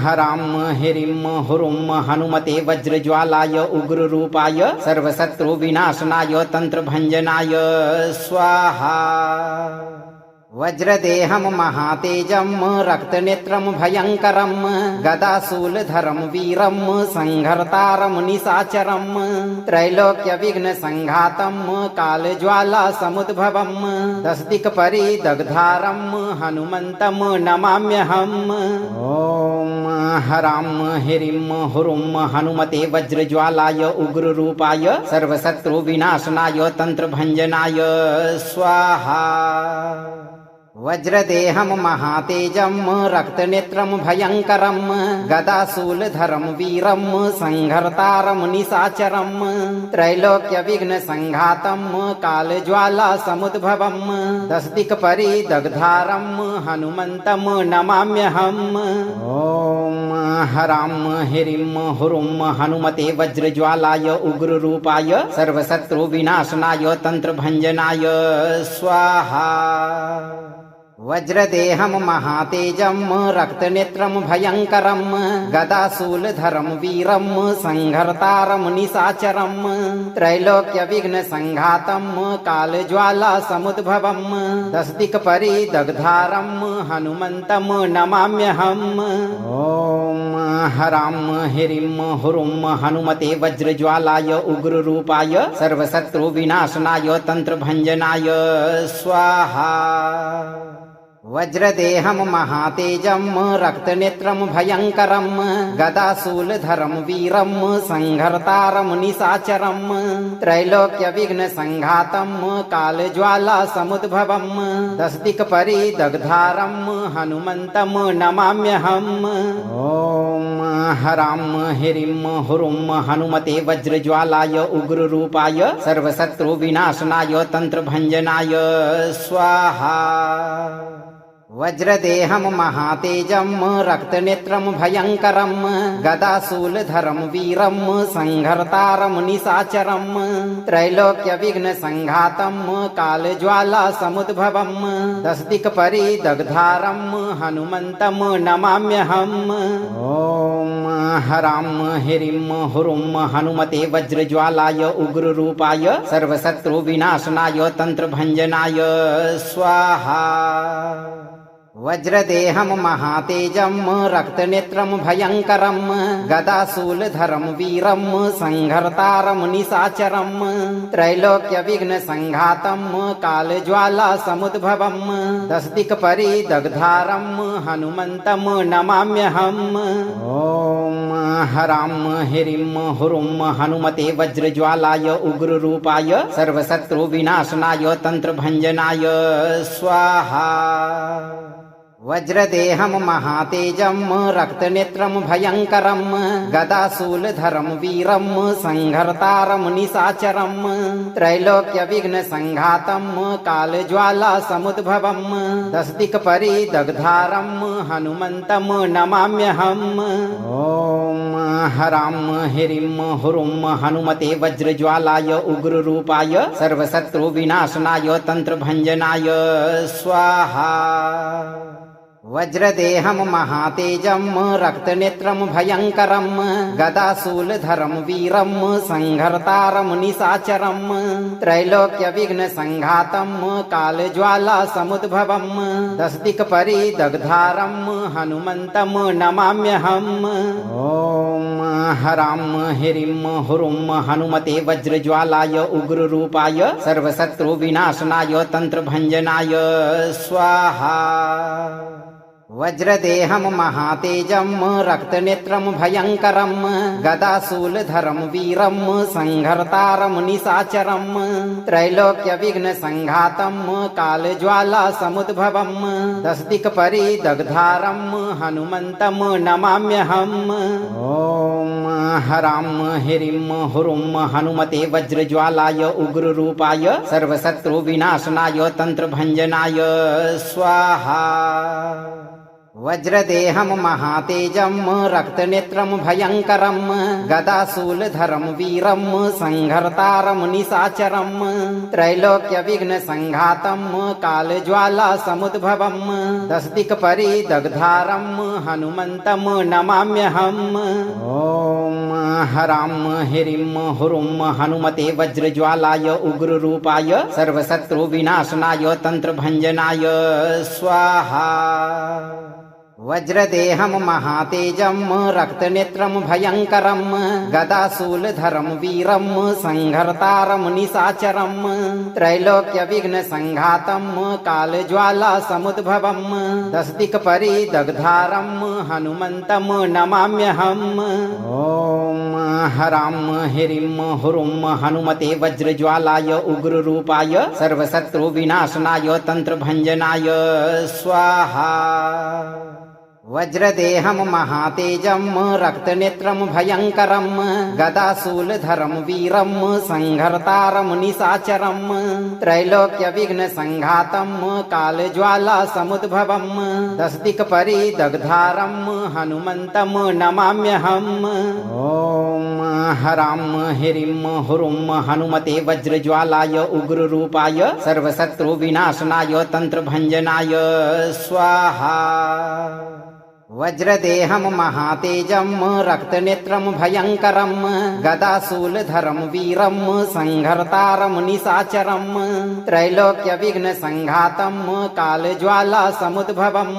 हरां ह्रीं हुरुं हनुमते वज्रज्वालाय उग्ररूपाय सर्वशत्रुविनाशनाय तन्त्रभञ्जनाय स्वाहा। वज्रदेहं महातेजं रक्तनेत्रं भयङ्करं गदाशूलधरं वीरं संहर्तारं निशाचरं त्रैलोक्यविघ्नसङ्घातं कालज्वालासमुद्भवं दशदिक्परिदग्धारं हनुमन्तं नमाम्यहम्। ॐ हरां ह्रीं हुरुं हनुमते वज्रज्वालाय उग्ररूपाय सर्वशत्रुविनाशनाय तन्त्रभञ्जनाय स्वाहा। वज्रदेहं महातेजं रक्तनेत्रं भयङ्करं गदाशूलधरं वीरं संहर्तारं निशाचरं त्रैलोक्यविघ्नसङ्घातं कालज्वालासमुद्भवं दशदिक्परिदग्धारं हनुमन्तं नमाम्यहम्। ॐ हरां ह्रीं हुरुं हनुमते वज्रज्वालाय उग्ररूपाय सर्वशत्रुविनाशनाय तन्त्रभञ्जनाय स्वाहा। वज्रदेहं महातेजं रक्तनेत्रं भयङ्करं गदाशूलधरं वीरं संहर्तारं निशाचरं त्रैलोक्यविघ्नसङ्घातं कालज्वालासमुद्भवं दशदिक्परिदग्धारं हनुमन्तं नमाम्यहम्। ॐ हरां ह्रीं हुरुं हनुमते वज्रज्वालाय उग्ररूपाय सर्वशत्रुविनाशनाय तन्त्रभञ्जनाय स्वाहा। वज्रदेहं महातेजं रक्तनेत्रं भयङ्करं गदाशूलधरं वीरं संहर्तारं निशाचरं त्रैलोक्यविघ्नसङ्घातं कालज्वालासमुद्भवं दशदिक्परिदग्धारं हनुमन्तं नमाम्यहम्। ॐ हरां ह्रीं हुरुं हनुमते वज्रज्वालाय उग्ररूपाय सर्वशत्रुविनाशनाय तन्त्रभञ्जनाय स्वाहा। वज्रदेहं महातेजं रक्तनेत्रं भयङ्करं गदाशूलधरं वीरं संहर्तारं निशाचरं त्रैलोक्यविघ्नसङ्घातं कालज्वालासमुद्भवं दशदिक्परिदग्धारं हनुमन्तं नमाम्यहम्। ॐ हरां ह्रीं हुरुं हनुमते वज्रज्वालाय उग्ररूपाय सर्वशत्रुविनाशनाय तन्त्रभञ्जनाय स्वाहा। वज्रदेहं महातेजं रक्तनेत्रं भयङ्करं गदाशूलधरं वीरं संहर्तारं निशाचरं त्रैलोक्यविघ्नसङ्घातं कालज्वालासमुद्भवं दशदिक्परिदग्धारं हनुमन्तं नमाम्यहम्। ॐ हरां ह्रीं हुरुं हनुमते वज्रज्वालाय उग्ररूपाय सर्वशत्रुविनाशनाय तन्त्रभञ्जनाय स्वाहा। वज्रदेहं महातेजं रक्तनेत्रं भयङ्करं गदाशूलधरं वीरं संहर्तारं निशाचरं त्रैलोक्यविघ्नसङ्घातं कालज्वालासमुद्भवं दशदिक्परिदग्धारं हनुमन्तं नमाम्यहम्। ॐ हरां ह्रीं हुरुं हनुमते वज्रज्वालाय उग्ररूपाय सर्वशत्रुविनाशनाय तन्त्रभञ्जनाय स्वाहा। वज्रदेहं महातेजं रक्तनेत्रं भयङ्करं गदाशूलधरं वीरं संहर्तारं निशाचरं त्रैलोक्यविघ्नसङ्घातं कालज्वालासमुद्भवं दशदिक्परिदग्धारं हनुमन्तं नमाम्यहम्। ॐ हरां ह्रीं हुरुं हनुमते वज्रज्वालाय उग्ररूपाय सर्वशत्रुविनाशनाय तन्त्रभञ्जनाय स्वाहा। वज्रदेहं महातेजं रक्तनेत्रं भयङ्करं गदाशूलधरं वीरं संहर्तारं निशाचरं त्रैलोक्यविघ्नसङ्घातं कालज्वालासमुद्भवं दशदिक्परिदग्धारं हनुमन्तं नमाम्यहम्। ॐ हरां ह्रीं हुरुं हनुमते वज्रज्वालाय उग्ररूपाय सर्वशत्रुविनाशनाय तन्त्रभञ्जनाय स्वाहा। वज्रदेहं महातेजं रक्तनेत्रं भयङ्करं गदाशूलधरं वीरं संहर्तारं निशाचरं त्रैलोक्यविघ्नसङ्घातं कालज्वालासमुद्भवं दशदिक्परिदग्धारं हनुमन्तं नमाम्यहम्। ॐ हरां ह्रीं हुरुं हनुमते वज्रज्वालाय उग्ररूपाय सर्वशत्रुविनाशनाय तन्त्रभञ्जनाय स्वाहा। वज्रदेहं महातेजं रक्तनेत्रं भयङ्करं गदाशूलधरं वीरं संहर्तारं निशाचरं त्रैलोक्यविघ्नसङ्घातं कालज्वालासमुद्भवं दशदिक्परिदग्धारं हनुमन्तं नमाम्यहम्। ॐ हरां ह्रीं हुरुं हनुमते वज्रज्वालाय उग्ररूपाय सर्वशत्रुविनाशनाय तन्त्रभञ्जनाय स्वाहा। वज्रदेहं महातेजं रक्तनेत्रं भयङ्करं गदाशूलधरं वीरं संहर्तारं निशाचरं त्रैलोक्यविघ्नसङ्घातं कालज्वालासमुद्भवं दशदिक्परिदग्धारं हनुमन्तं नमाम्यहम्। ॐ हरां ह्रीं हुरुं हनुमते वज्रज्वालाय उग्ररूपाय सर्वशत्रुविनाशनाय तन्त्रभञ्जनाय स्वाहा। वज्रदेहं महातेजं रक्तनेत्रं भयङ्करं गदाशूलधरं वीरं संहर्तारं निशाचरं त्रैलोक्यविघ्नसङ्घातं कालज्वालासमुद्भवं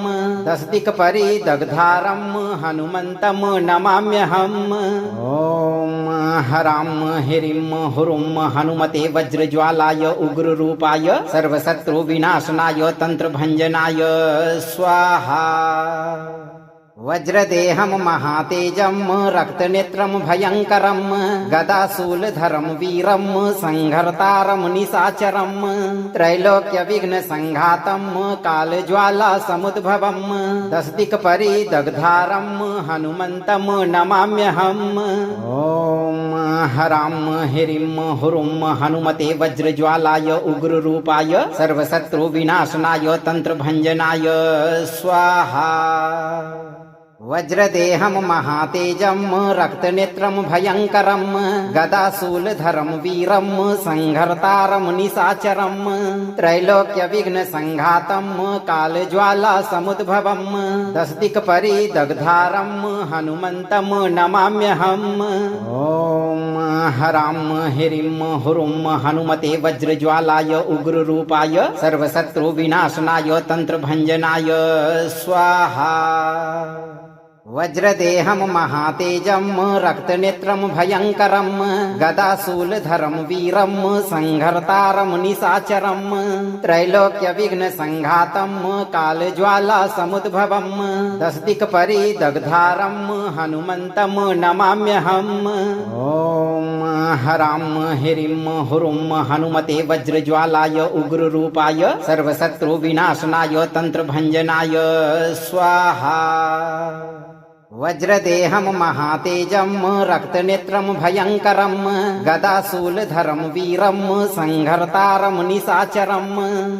दशदिक्परिदग्धारं हनुमन्तं नमाम्यहम्। ॐ हरां ह्रीं हुरुं हनुमते वज्रज्वालाय उग्ररूपाय सर्वशत्रुविनाशनाय तन्त्रभञ्जनाय स्वाहा। वज्रदेहं महातेजं रक्तनेत्रं भयङ्करं गदाशूलधरं वीरं संहर्तारं निशाचरं त्रैलोक्यविघ्नसङ्घातं कालज्वालासमुद्भवं दशदिक्परिदग्धारं हनुमन्तं नमाम्यहम्। ॐ हरां ह्रीं हुरुं हनुमते वज्रज्वालाय उग्ररूपाय सर्वशत्रुविनाशनाय तन्त्रभञ्जनाय स्वाहा। वज्रदेहं महातेजं रक्तनेत्रं भयङ्करं गदाशूलधरं वीरं संहर्तारं निशाचरं त्रैलोक्यविघ्नसङ्घातं कालज्वालासमुद्भवं दशदिक्परिदग्धारं हनुमन्तं नमाम्यहम्। ॐ हरां ह्रीं हुरुं हनुमते वज्रज्वालाय उग्ररूपाय सर्वशत्रुविनाशनाय तन्त्रभञ्जनाय स्वाहा। वज्रदेहं महातेजं रक्तनेत्रं भयङ्करं गदाशूलधरं वीरं संहर्तारं निशाचरं त्रैलोक्यविघ्नसङ्घातं कालज्वालासमुद्भवं दशदिक्परिदग्धारं हनुमन्तं नमाम्यहम्। ॐ हरां ह्रीं हुरुं हनुमते वज्रज्वालाय उग्ररूपाय सर्वशत्रुविनाशनाय तन्त्रभञ्जनाय स्वाहा। वज्रदेहं महातेजं रक्तनेत्रं भयङ्करं गदाशूलधरं वीरं संहर्तारं निशाचरं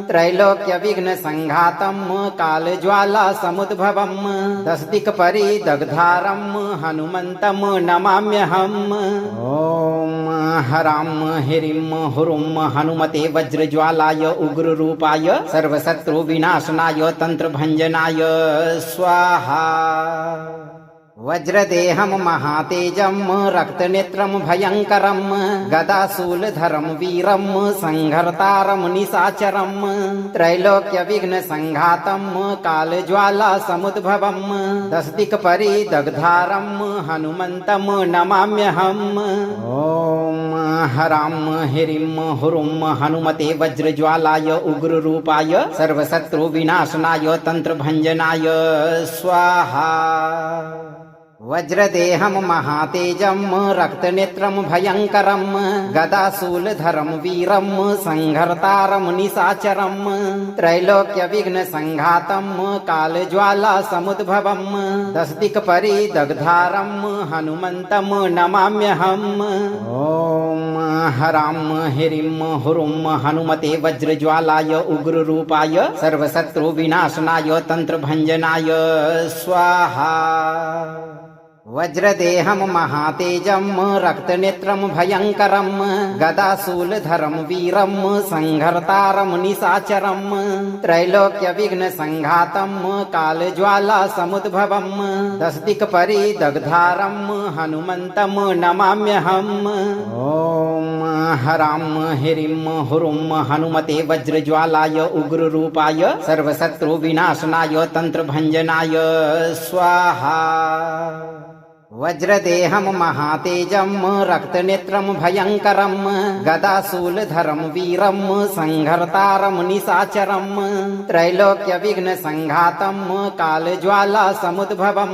त्रैलोक्यविघ्नसङ्घातं कालज्वालासमुद्भवं दशदिक्परिदग्धारं हनुमन्तं नमाम्यहम्। ॐ हरां ह्रीं हुरुं हनुमते वज्रज्वालाय उग्ररूपाय सर्वशत्रुविनाशनाय तन्त्रभञ्जनाय स्वाहा। वज्रदेहं महातेजं रक्तनेत्रं भयङ्करं गदाशूलधरं वीरं संहर्तारं निशाचरं त्रैलोक्यविघ्नसङ्घातं कालज्वालासमुद्भवं दशदिक्परिदग्धारं हनुमन्तं नमाम्यहम्। ॐ हरां ह्रीं हुरुं हनुमते वज्रज्वालाय उग्ररूपाय सर्वशत्रुविनाशनाय तन्त्रभञ्जनाय स्वाहा। वज्रदेहं महातेजं रक्तनेत्रं भयङ्करं गदाशूलधरं वीरं संहर्तारं निशाचरं त्रैलोक्यविघ्नसङ्घातं कालज्वालासमुद्भवं दशदिक्परिदग्धारं हनुमन्तं नमाम्यहम्। ॐ हरां ह्रीं हुरुं हनुमते वज्रज्वालाय उग्ररूपाय सर्वशत्रुविनाशनाय तन्त्रभञ्जनाय स्वाहा। वज्रदेहं महातेजं रक्तनेत्रं भयङ्करं गदाशूलधरं वीरं संहर्तारं निशाचरं त्रैलोक्यविघ्नसङ्घातं कालज्वालासमुद्भवं दशदिक्परिदग्धारं हनुमन्तं नमाम्यहम्। ॐ हरां ह्रीं हुरुं हनुमते वज्रज्वालाय उग्ररूपाय सर्वशत्रुविनाशनाय तन्त्रभञ्जनाय स्वाहा। वज्रदेहं महातेजं रक्तनेत्रं भयङ्करं गदाशूलधरं वीरं संहर्तारं निशाचरं त्रैलोक्यविघ्नसङ्घातं कालज्वालासमुद्भवं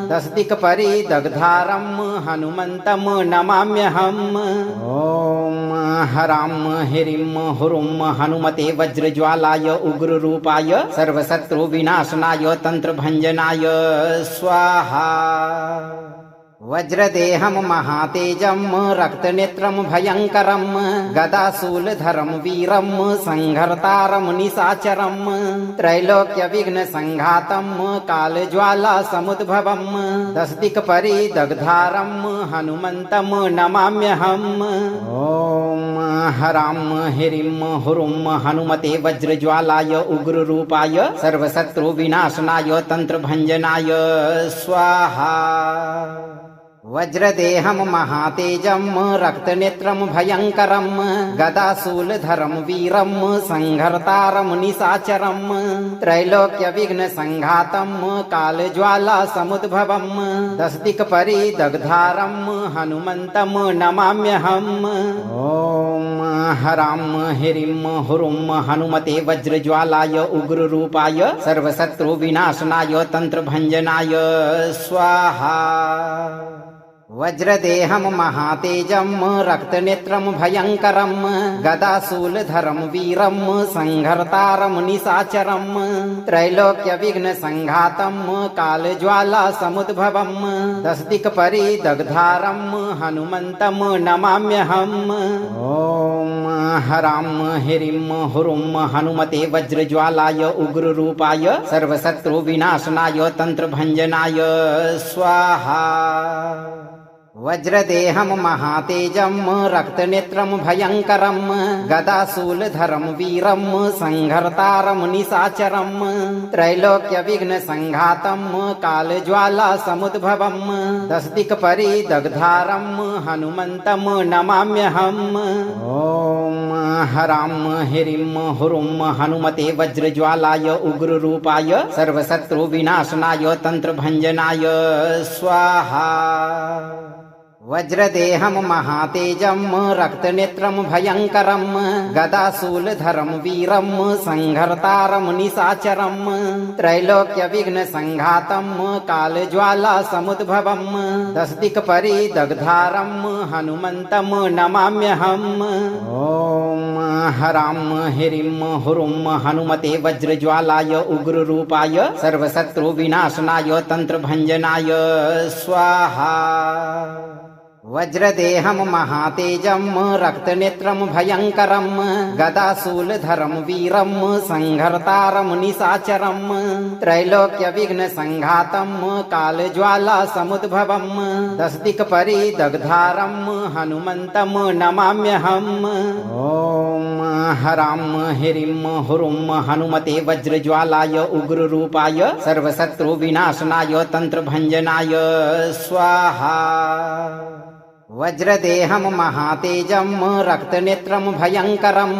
दशदिक्परिदग्धारं हनुमन्तं नमाम्यहम्। ॐ हरां ह्रीं हुरुं हनुमते वज्रज्वालाय उग्ररूपाय सर्वशत्रुविनाशनाय तन्त्रभञ्जनाय स्वाहा। वज्रदेहं महातेजं रक्तनेत्रं भयङ्करं गदाशूलधरं वीरं संहर्तारं निशाचरं त्रैलोक्यविघ्नसङ्घातं कालज्वालासमुद्भवं दशदिक्परिदग्धारं हनुमन्तं नमाम्यहम्। ॐ हरां ह्रीं हुरुं हनुमते वज्रज्वालाय उग्ररूपाय सर्वशत्रुविनाशनाय तन्त्रभञ्जनाय स्वाहा। वज्रदेहं महातेजं रक्तनेत्रं भयङ्करं गदाशूलधरं वीरं संहर्तारं निशाचरं त्रैलोक्यविघ्नसङ्घातं कालज्वालासमुद्भवं दशदिक्परिदग्धारं हनुमन्तं नमाम्यहम्। ॐ हरां ह्रीं हुरुं हनुमते वज्रज्वालाय उग्ररूपाय सर्वशत्रुविनाशनाय तंत्रभञ्जनाय स्वाहा। वज्रदेहं महातेजं रक्तनेत्रं भयङ्करं गदाशूलधरं वीरं संहर्तारं निशाचरं त्रैलोक्यविघ्नसङ्घातं कालज्वालासमुद्भवं दशदिक्परिदग्धारं हनुमन्तं नमाम्यहम्। ॐ हरां ह्रीं हुरुं हनुमते वज्रज्वालाय उग्ररूपाय सर्वशत्रुविनाशनाय तंत्रभञ्जनाय स्वाहा। वज्रदेहं महातेजं रक्तनेत्रं भयङ्करं गदाशूलधरं वीरं संहर्तारं निशाचरं त्रैलोक्यविघ्नसङ्घातं कालज्वालासमुद्भवं दशदिक्परिदग्धारं हनुमन्तं नमाम्यहम्। ॐ हरां ह्रीं हुरुं हनुमते वज्रज्वालाय उग्ररूपाय सर्वशत्रुविनाशनाय तंत्रभञ्जनाय स्वाहा। वज्रदेहं महातेजं रक्तनेत्रं भयङ्करं गदाशूलधरं वीरं संहर्तारं निशाचरं त्रैलोक्यविघ्नसङ्घातं कालज्वालासमुद्भवं दशदिक्परिदग्धारं हनुमन्तं नमाम्यहम्। ॐ हरां ह्रीं हुरुं हनुमते वज्रज्वालाय उग्ररूपाय सर्वशत्रुविनाशनाय तंत्रभञ्जनाय स्वाहा। वज्रदेहं महातेजं रक्तनेत्रं भयङ्करं गदाशूलधरं वीरं संहर्तारं निशाचरं त्रैलोक्यविघ्नसङ्घातं कालज्वालासमुद्भवं दशदिक्परिदग्धारं हनुमन्तं नमाम्यहम्। ॐ हरां ह्रीं हुरुं हनुमते वज्रज्वालाय उग्ररूपाय सर्वशत्रुविनाशनाय तंत्रभञ्जनाय स्वाहा। वज्रदेहं महातेजं रक्तनेत्रं भयङ्करं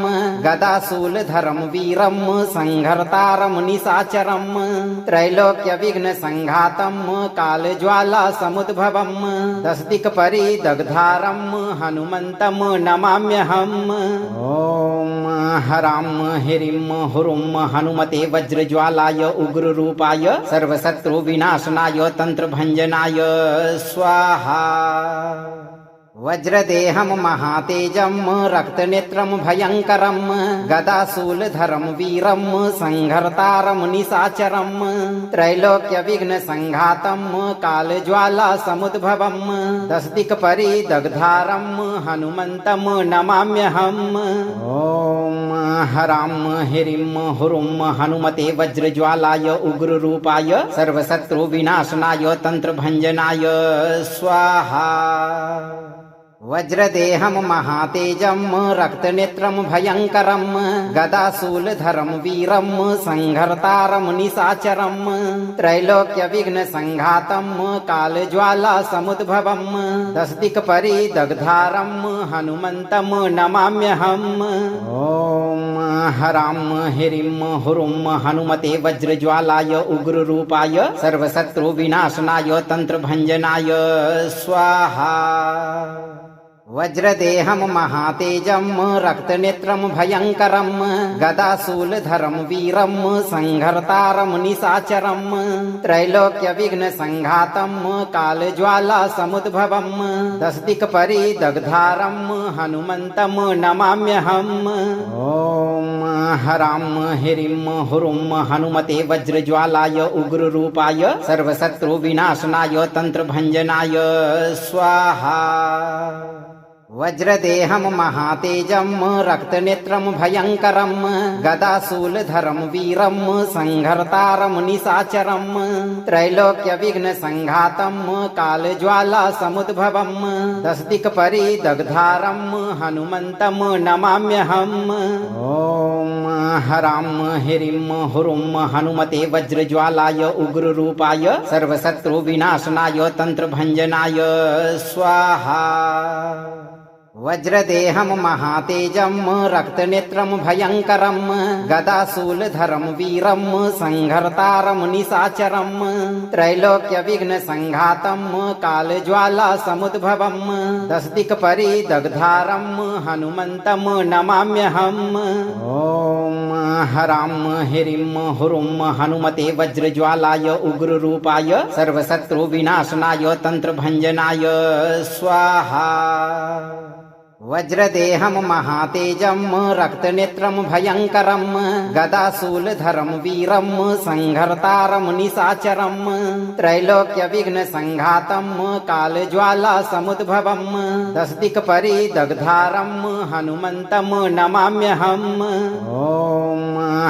गदाशूलधरं वीरं संहर्तारं निशाचरं त्रैलोक्यविघ्नसङ्घातं कालज्वालासमुद्भवं दशदिक्परिदग्धारं हनुमन्तं नमाम्यहम्। ॐ हरां ह्रीं हुरुं हनुमते वज्रज्वालाय उग्ररूपाय सर्वशत्रुविनाशनाय तंत्रभञ्जनाय स्वाहा। वज्रदेहं महातेजं रक्तनेत्रं भयङ्करं गदाशूलधरं वीरं संहर्तारं निशाचरं त्रैलोक्यविघ्नसङ्घातं कालज्वालासमुद्भवं दशदिक्परिदग्धारं हनुमन्तं नमाम्यहम्। ॐ हरां ह्रीं हुरुं हनुमते वज्रज्वालाय उग्ररूपाय सर्वशत्रुविनाशनाय तंत्रभञ्जनाय स्वाहा। वज्रदेहं महातेजं रक्तनेत्रं भयङ्करं गदाशूलधरं वीरं संहर्तारं निशाचरं त्रैलोक्यविघ्नसङ्घातं कालज्वालासमुद्भवं दशदिक्परिदग्धारं हनुमन्तं नमाम्यहम्। ॐ हरां ह्रीं हुरुं हनुमते वज्रज्वालाय उग्ररूपाय सर्वशत्रुविनाशनाय तंत्रभञ्जनाय स्वाहा। वज्रदेहं महातेजं रक्तनेत्रं भयङ्करं गदाशूलधरं वीरं संहर्तारं निशाचरं त्रैलोक्यविघ्नसङ्घातं कालज्वालासमुद्भवं दशदिक्परिदग्धारं हनुमन्तं नमाम्यहम्। ॐ हरां ह्रीं हुरुं हनुमते वज्रज्वालाय उग्ररूपाय सर्वशत्रुविनाशनाय तंत्रभञ्जनाय स्वाहा। वज्रदेहं महातेजं रक्तनेत्रं भयङ्करं गदाशूलधरं वीरं संहर्तारं निशाचरं त्रैलोक्यविघ्नसङ्घातं कालज्वालासमुद्भवं दशदिक्परिदग्धारं हनुमन्तं नमाम्यहम्। ॐ हरां ह्रीं हुरुं हनुमते वज्रज्वालाय उग्ररूपाय सर्वशत्रुविनाशनाय तंत्रभञ्जनाय स्वाहा। वज्रदेहं महातेजं रक्तनेत्रं भयङ्करं गदाशूलधरं वीरं संहर्तारं निशाचरं त्रैलोक्यविघ्नसङ्घातं कालज्वालासमुद्भवं दशदिक्परिदग्धारं हनुमन्तं नमाम्यहम्। ॐ हरां ह्रीं हुरुं हनुमते वज्रज्वालाय उग्ररूपाय सर्वशत्रुविनाशनाय तन्त्रभञ्जनाय स्वाहा। वज्रदेहं महातेजं रक्तनेत्रं भयङ्करं गदाशूलधरं वीरं संहर्तारं निशाचरं त्रैलोक्यविघ्नसङ्घातं कालज्वालासमुद्भवं दशदिक्परिदग्धारं हनुमन्तं नमाम्यहम्। ॐ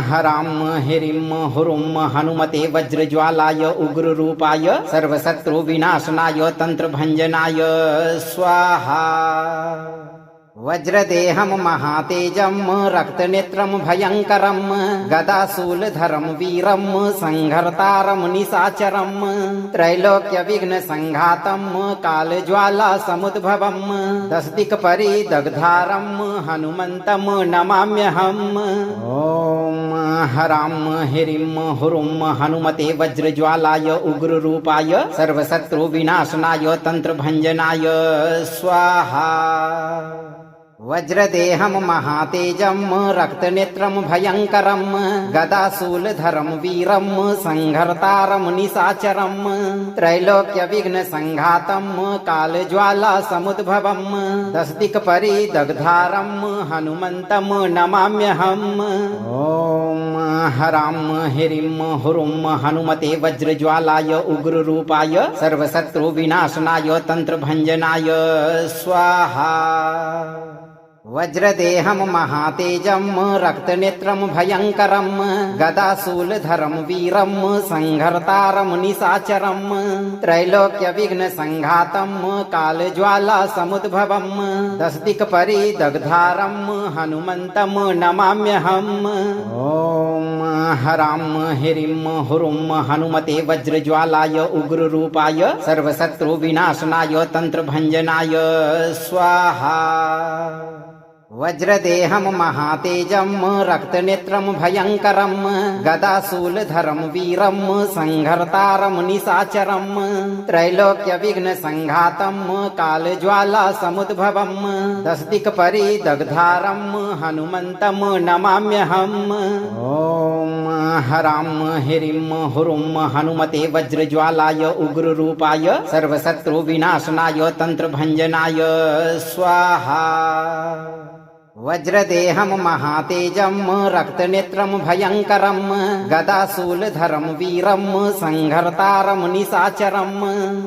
हरां ह्रीं हुरुं हनुमते वज्रज्वालाय उग्ररूपाय सर्वशत्रुविनाशनाय तन्त्रभञ्जनाय स्वाहा। वज्रदेहं महातेजं रक्तनेत्रं भयङ्करं गदाशूलधरं वीरं संहर्तारं निशाचरं त्रैलोक्यविघ्नसङ्घातं कालज्वालासमुद्भवं दशदिक्परिदग्धारं हनुमन्तं नमाम्यहम्। ॐ हरां ह्रीं हुरुं हनुमते वज्रज्वालाय उग्ररूपाय सर्वशत्रुविनाशनाय तन्त्रभञ्जनाय स्वाहा। वज्रदेहं महातेजं रक्तनेत्रं भयङ्करं गदाशूलधरं वीरं संहर्तारं निशाचरं त्रैलोक्यविघ्नसङ्घातं कालज्वालासमुद्भवं दशदिक्परिदग्धारं हनुमन्तं नमाम्यहम्। ॐ हरां ह्रीं हुरुं हनुमते वज्रज्वालाय उग्ररूपाय सर्वशत्रुविनाशनाय तन्त्रभञ्जनाय स्वाहा। वज्रदेहं महातेजं रक्तनेत्रं भयङ्करं गदाशूलधरं वीरं संहर्तारं निशाचरं त्रैलोक्यविघ्नसङ्घातं कालज्वालासमुद्भवं दशदिक्परिदग्धारं हनुमन्तं नमाम्यहम्। ॐ हरां ह्रीं हुरुं हनुमते वज्रज्वालाय उग्ररूपाय सर्वशत्रुविनाशनाय तन्त्रभञ्जनाय स्वाहा। वज्रदेहं महातेजं रक्तनेत्रं भयङ्करं गदाशूलधरं वीरं संहर्तारं निशाचरं त्रैलोक्यविघ्नसङ्घातं कालज्वालासमुद्भवं दशदिक्परिदग्धारं हनुमन्तं नमाम्यहम्। ॐ हरां ह्रीं हुरुं हनुमते वज्रज्वालाय उग्ररूपाय सर्वशत्रुविनाशनाय तन्त्रभञ्जनाय स्वाहा। वज्रदेहं महातेजं रक्तनेत्रं भयङ्करं गदाशूलधरं वीरं संहर्तारं निशाचरं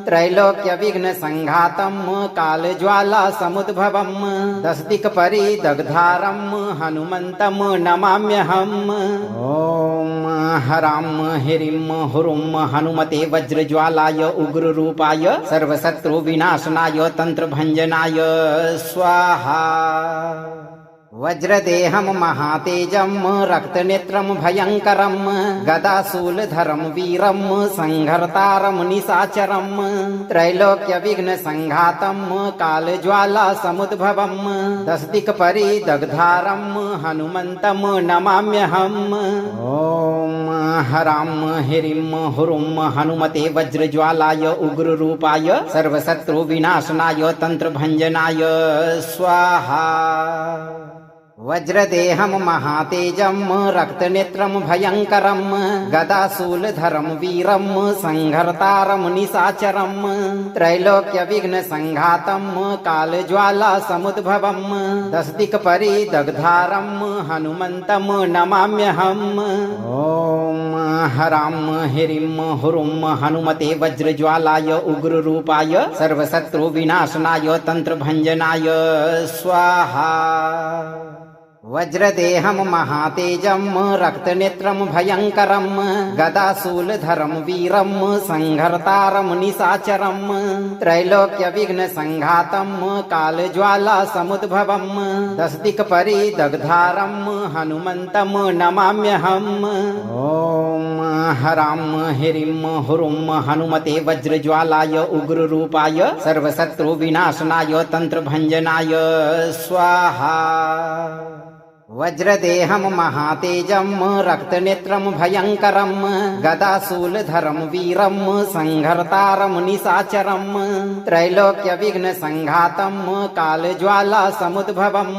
त्रैलोक्यविघ्नसङ्घातं कालज्वालासमुद्भवं दशदिक्परिदग्धारं हनुमन्तं नमाम्यहम्। ॐ हरां ह्रीं हुरुं हनुमते वज्रज्वालाय उग्ररूपाय सर्वशत्रुविनाशनाय तन्त्रभञ्जनाय स्वाहा। वज्रदेहं महातेजं रक्तनेत्रं भयङ्करं गदाशूलधरं वीरं संहर्तारं निशाचरं त्रैलोक्यविघ्नसङ्घातं कालज्वालासमुद्भवं दशदिक्परिदग्धारं हनुमन्तं नमाम्यहम्। ॐ हरां ह्रीं हुरुं हनुमते वज्रज्वालाय उग्ररूपाय सर्वशत्रुविनाशनाय तन्त्रभञ्जनाय स्वाहा। वज्रदेहं महातेजं रक्तनेत्रं भयङ्करं गदाशूलधरं वीरं संहर्तारं निशाचरं त्रैलोक्यविघ्नसङ्घातं कालज्वालासमुद्भवं दशदिक्परिदग्धारं हनुमन्तं नमाम्यहम्। ॐ हरां ह्रीं हुरुं हनुमते वज्रज्वालाय उग्ररूपाय सर्वशत्रुविनाशनाय तन्त्रभञ्जनाय स्वाहा। वज्रदेहं महातेजं रक्तनेत्रं भयङ्करं गदाशूलधरं वीरं संहर्तारं निशाचरं त्रैलोक्यविघ्नसङ्घातं कालज्वालासमुद्भवं दशदिक्परिदग्धारं हनुमन्तं नमाम्यहम्। ॐ हरां ह्रीं हुरुं हनुमते वज्रज्वालाय उग्ररूपाय सर्वशत्रुविनाशनाय तन्त्रभञ्जनाय स्वाहा। वज्रदेहं महातेजं रक्तनेत्रं भयङ्करं गदाशूलधरं वीरं संहर्तारं निशाचरं त्रैलोक्यविघ्नसङ्घातं कालज्वालासमुद्भवं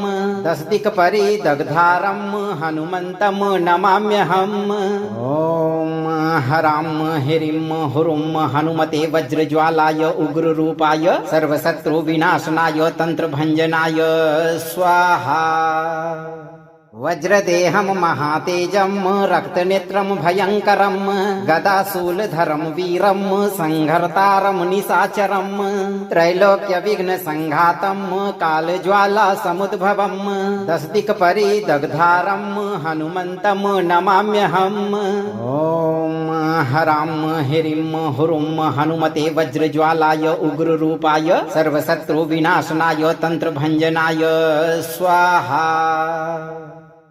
दशदिक्परिदग्धारं हनुमन्तं नमाम्यहम्। ॐ हरां ह्रीं हुरुं हनुमते वज्रज्वालाय उग्ररूपाय सर्वशत्रुविनाशनाय तन्त्रभञ्जनाय स्वाहा। वज्रदेहं महातेजं रक्तनेत्रं भयङ्करं गदाशूलधरं वीरं संहर्तारं निशाचरं त्रैलोक्यविघ्नसङ्घातं कालज्वालासमुद्भवं दशदिक्परिदग्धारं हनुमन्तं नमाम्यहम्। ॐ हरां ह्रीं हुरुं हनुमते वज्रज्वालाय उग्ररूपाय सर्वशत्रुविनाशनाय तन्त्रभञ्जनाय स्वाहा।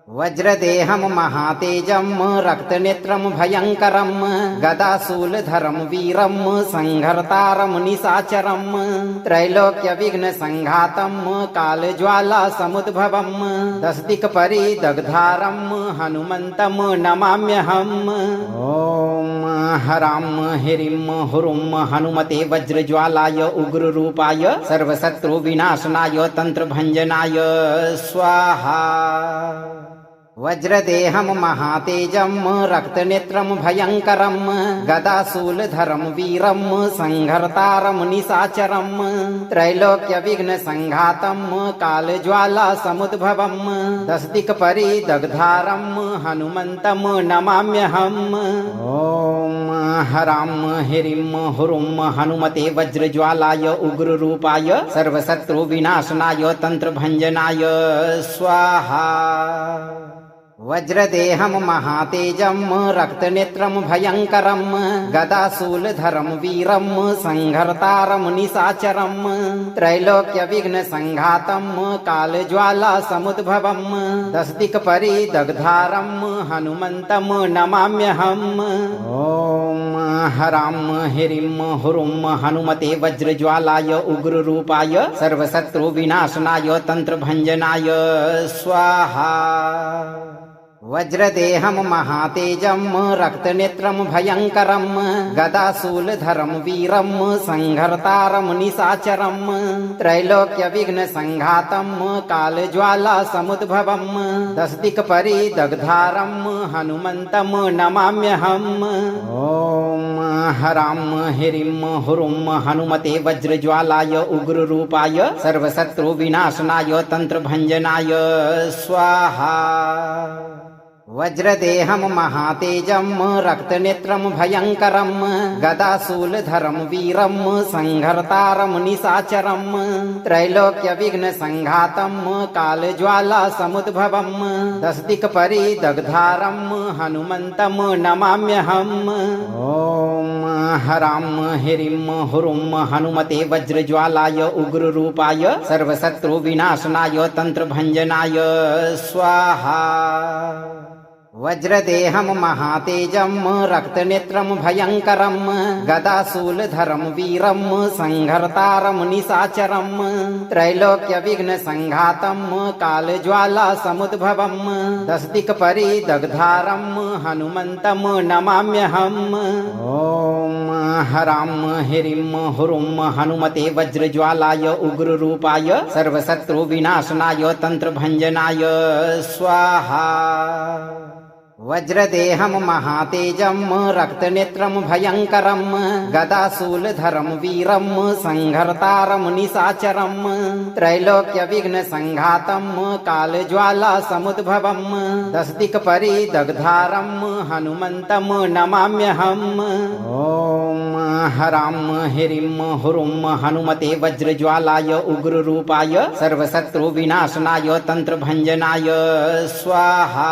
वज्रदेहं महातेजं रक्तनेत्रं भयङ्करं गदाशूलधरं वीरं संहर्तारं निशाचरं त्रैलोक्यविघ्नसङ्घातं कालज्वालासमुद्भवं दशदिक्परिदग्धारं हनुमन्तं नमाम्यहम्। ॐ हरां ह्रीं हुरुं हनुमते वज्रज्वालाय उग्ररूपाय सर्वशत्रुविनाशनाय तन्त्रभञ्जनाय स्वाहा। वज्रदेहं महातेजं रक्तनेत्रं भयङ्करं गदाशूलधरं वीरं संहर्तारं निशाचरं त्रैलोक्यविघ्नसङ्घातं कालज्वालासमुद्भवं दशदिक्परिदग्धारं हनुमन्तं नमाम्यहम्। ॐ हरां ह्रीं हुरुं हनुमते वज्रज्वालाय उग्ररूपाय सर्वशत्रुविनाशनाय तन्त्रभञ्जनाय स्वाहा। वज्रदेहं महातेजं रक्तनेत्रं भयङ्करं गदाशूलधरं वीरं संहर्तारं निशाचरं त्रैलोक्यविघ्नसङ्घातं कालज्वालासमुद्भवं दशदिक्परिदग्धारं हनुमन्तं नमाम्यहम्। ॐ हरां ह्रीं हुरुं हनुमते वज्रज्वालाय उग्ररूपाय सर्वशत्रुविनाशनाय तन्त्रभञ्जनाय स्वाहा। वज्रदेहं महातेजं रक्तनेत्रं भयङ्करं गदाशूलधरं वीरं संहर्तारं निशाचरं त्रैलोक्यविघ्नसङ्घातं कालज्वालासमुद्भवं दशदिक्परिदग्धारं हनुमन्तं नमाम्यहम्। ॐ हरां ह्रीं हुरुं हनुमते वज्रज्वालाय उग्ररूपाय सर्वशत्रुविनाशनाय तन्त्रभञ्जनाय स्वाहा। वज्रदेहं महातेजं रक्तनेत्रं भयङ्करं गदाशूलधरं वीरं संहर्तारं निशाचरं त्रैलोक्यविघ्नसङ्घातं कालज्वालासमुद्भवं दशदिक्परिदग्धारं हनुमन्तं नमाम्यहम्। ॐ हरां ह्रीं हुरुं हनुमते वज्रज्वालाय उग्ररूपाय सर्वशत्रुविनाशनाय तन्त्रभञ्जनाय स्वाहा। वज्रदेहं महातेजं रक्तनेत्रं भयङ्करं गदाशूलधरं वीरं संहर्तारं निशाचरं त्रैलोक्यविघ्नसङ्घातं कालज्वालासमुद्भवं दशदिक्परिदग्धारं हनुमन्तं नमाम्यहम्। ॐ हरां ह्रीं हुरुं हनुमते वज्रज्वालाय उग्ररूपाय सर्वशत्रुविनाशनाय तन्त्रभञ्जनाय स्वाहा। वज्रदेहं महातेजं रक्तनेत्रं भयङ्करं गदाशूलधरं वीरं संहर्तारं निशाचरं त्रैलोक्यविघ्नसङ्घातं कालज्वालासमुद्भवं दशदिक्परिदग्धारं हनुमन्तं नमाम्यहम्। ॐ हराम हिरिम हुरुम हनुमते वज्रज्वालाय उग्ररूपाय सर्वशत्रु विनाशनाय तंत्र भंजनाय स्वाहा।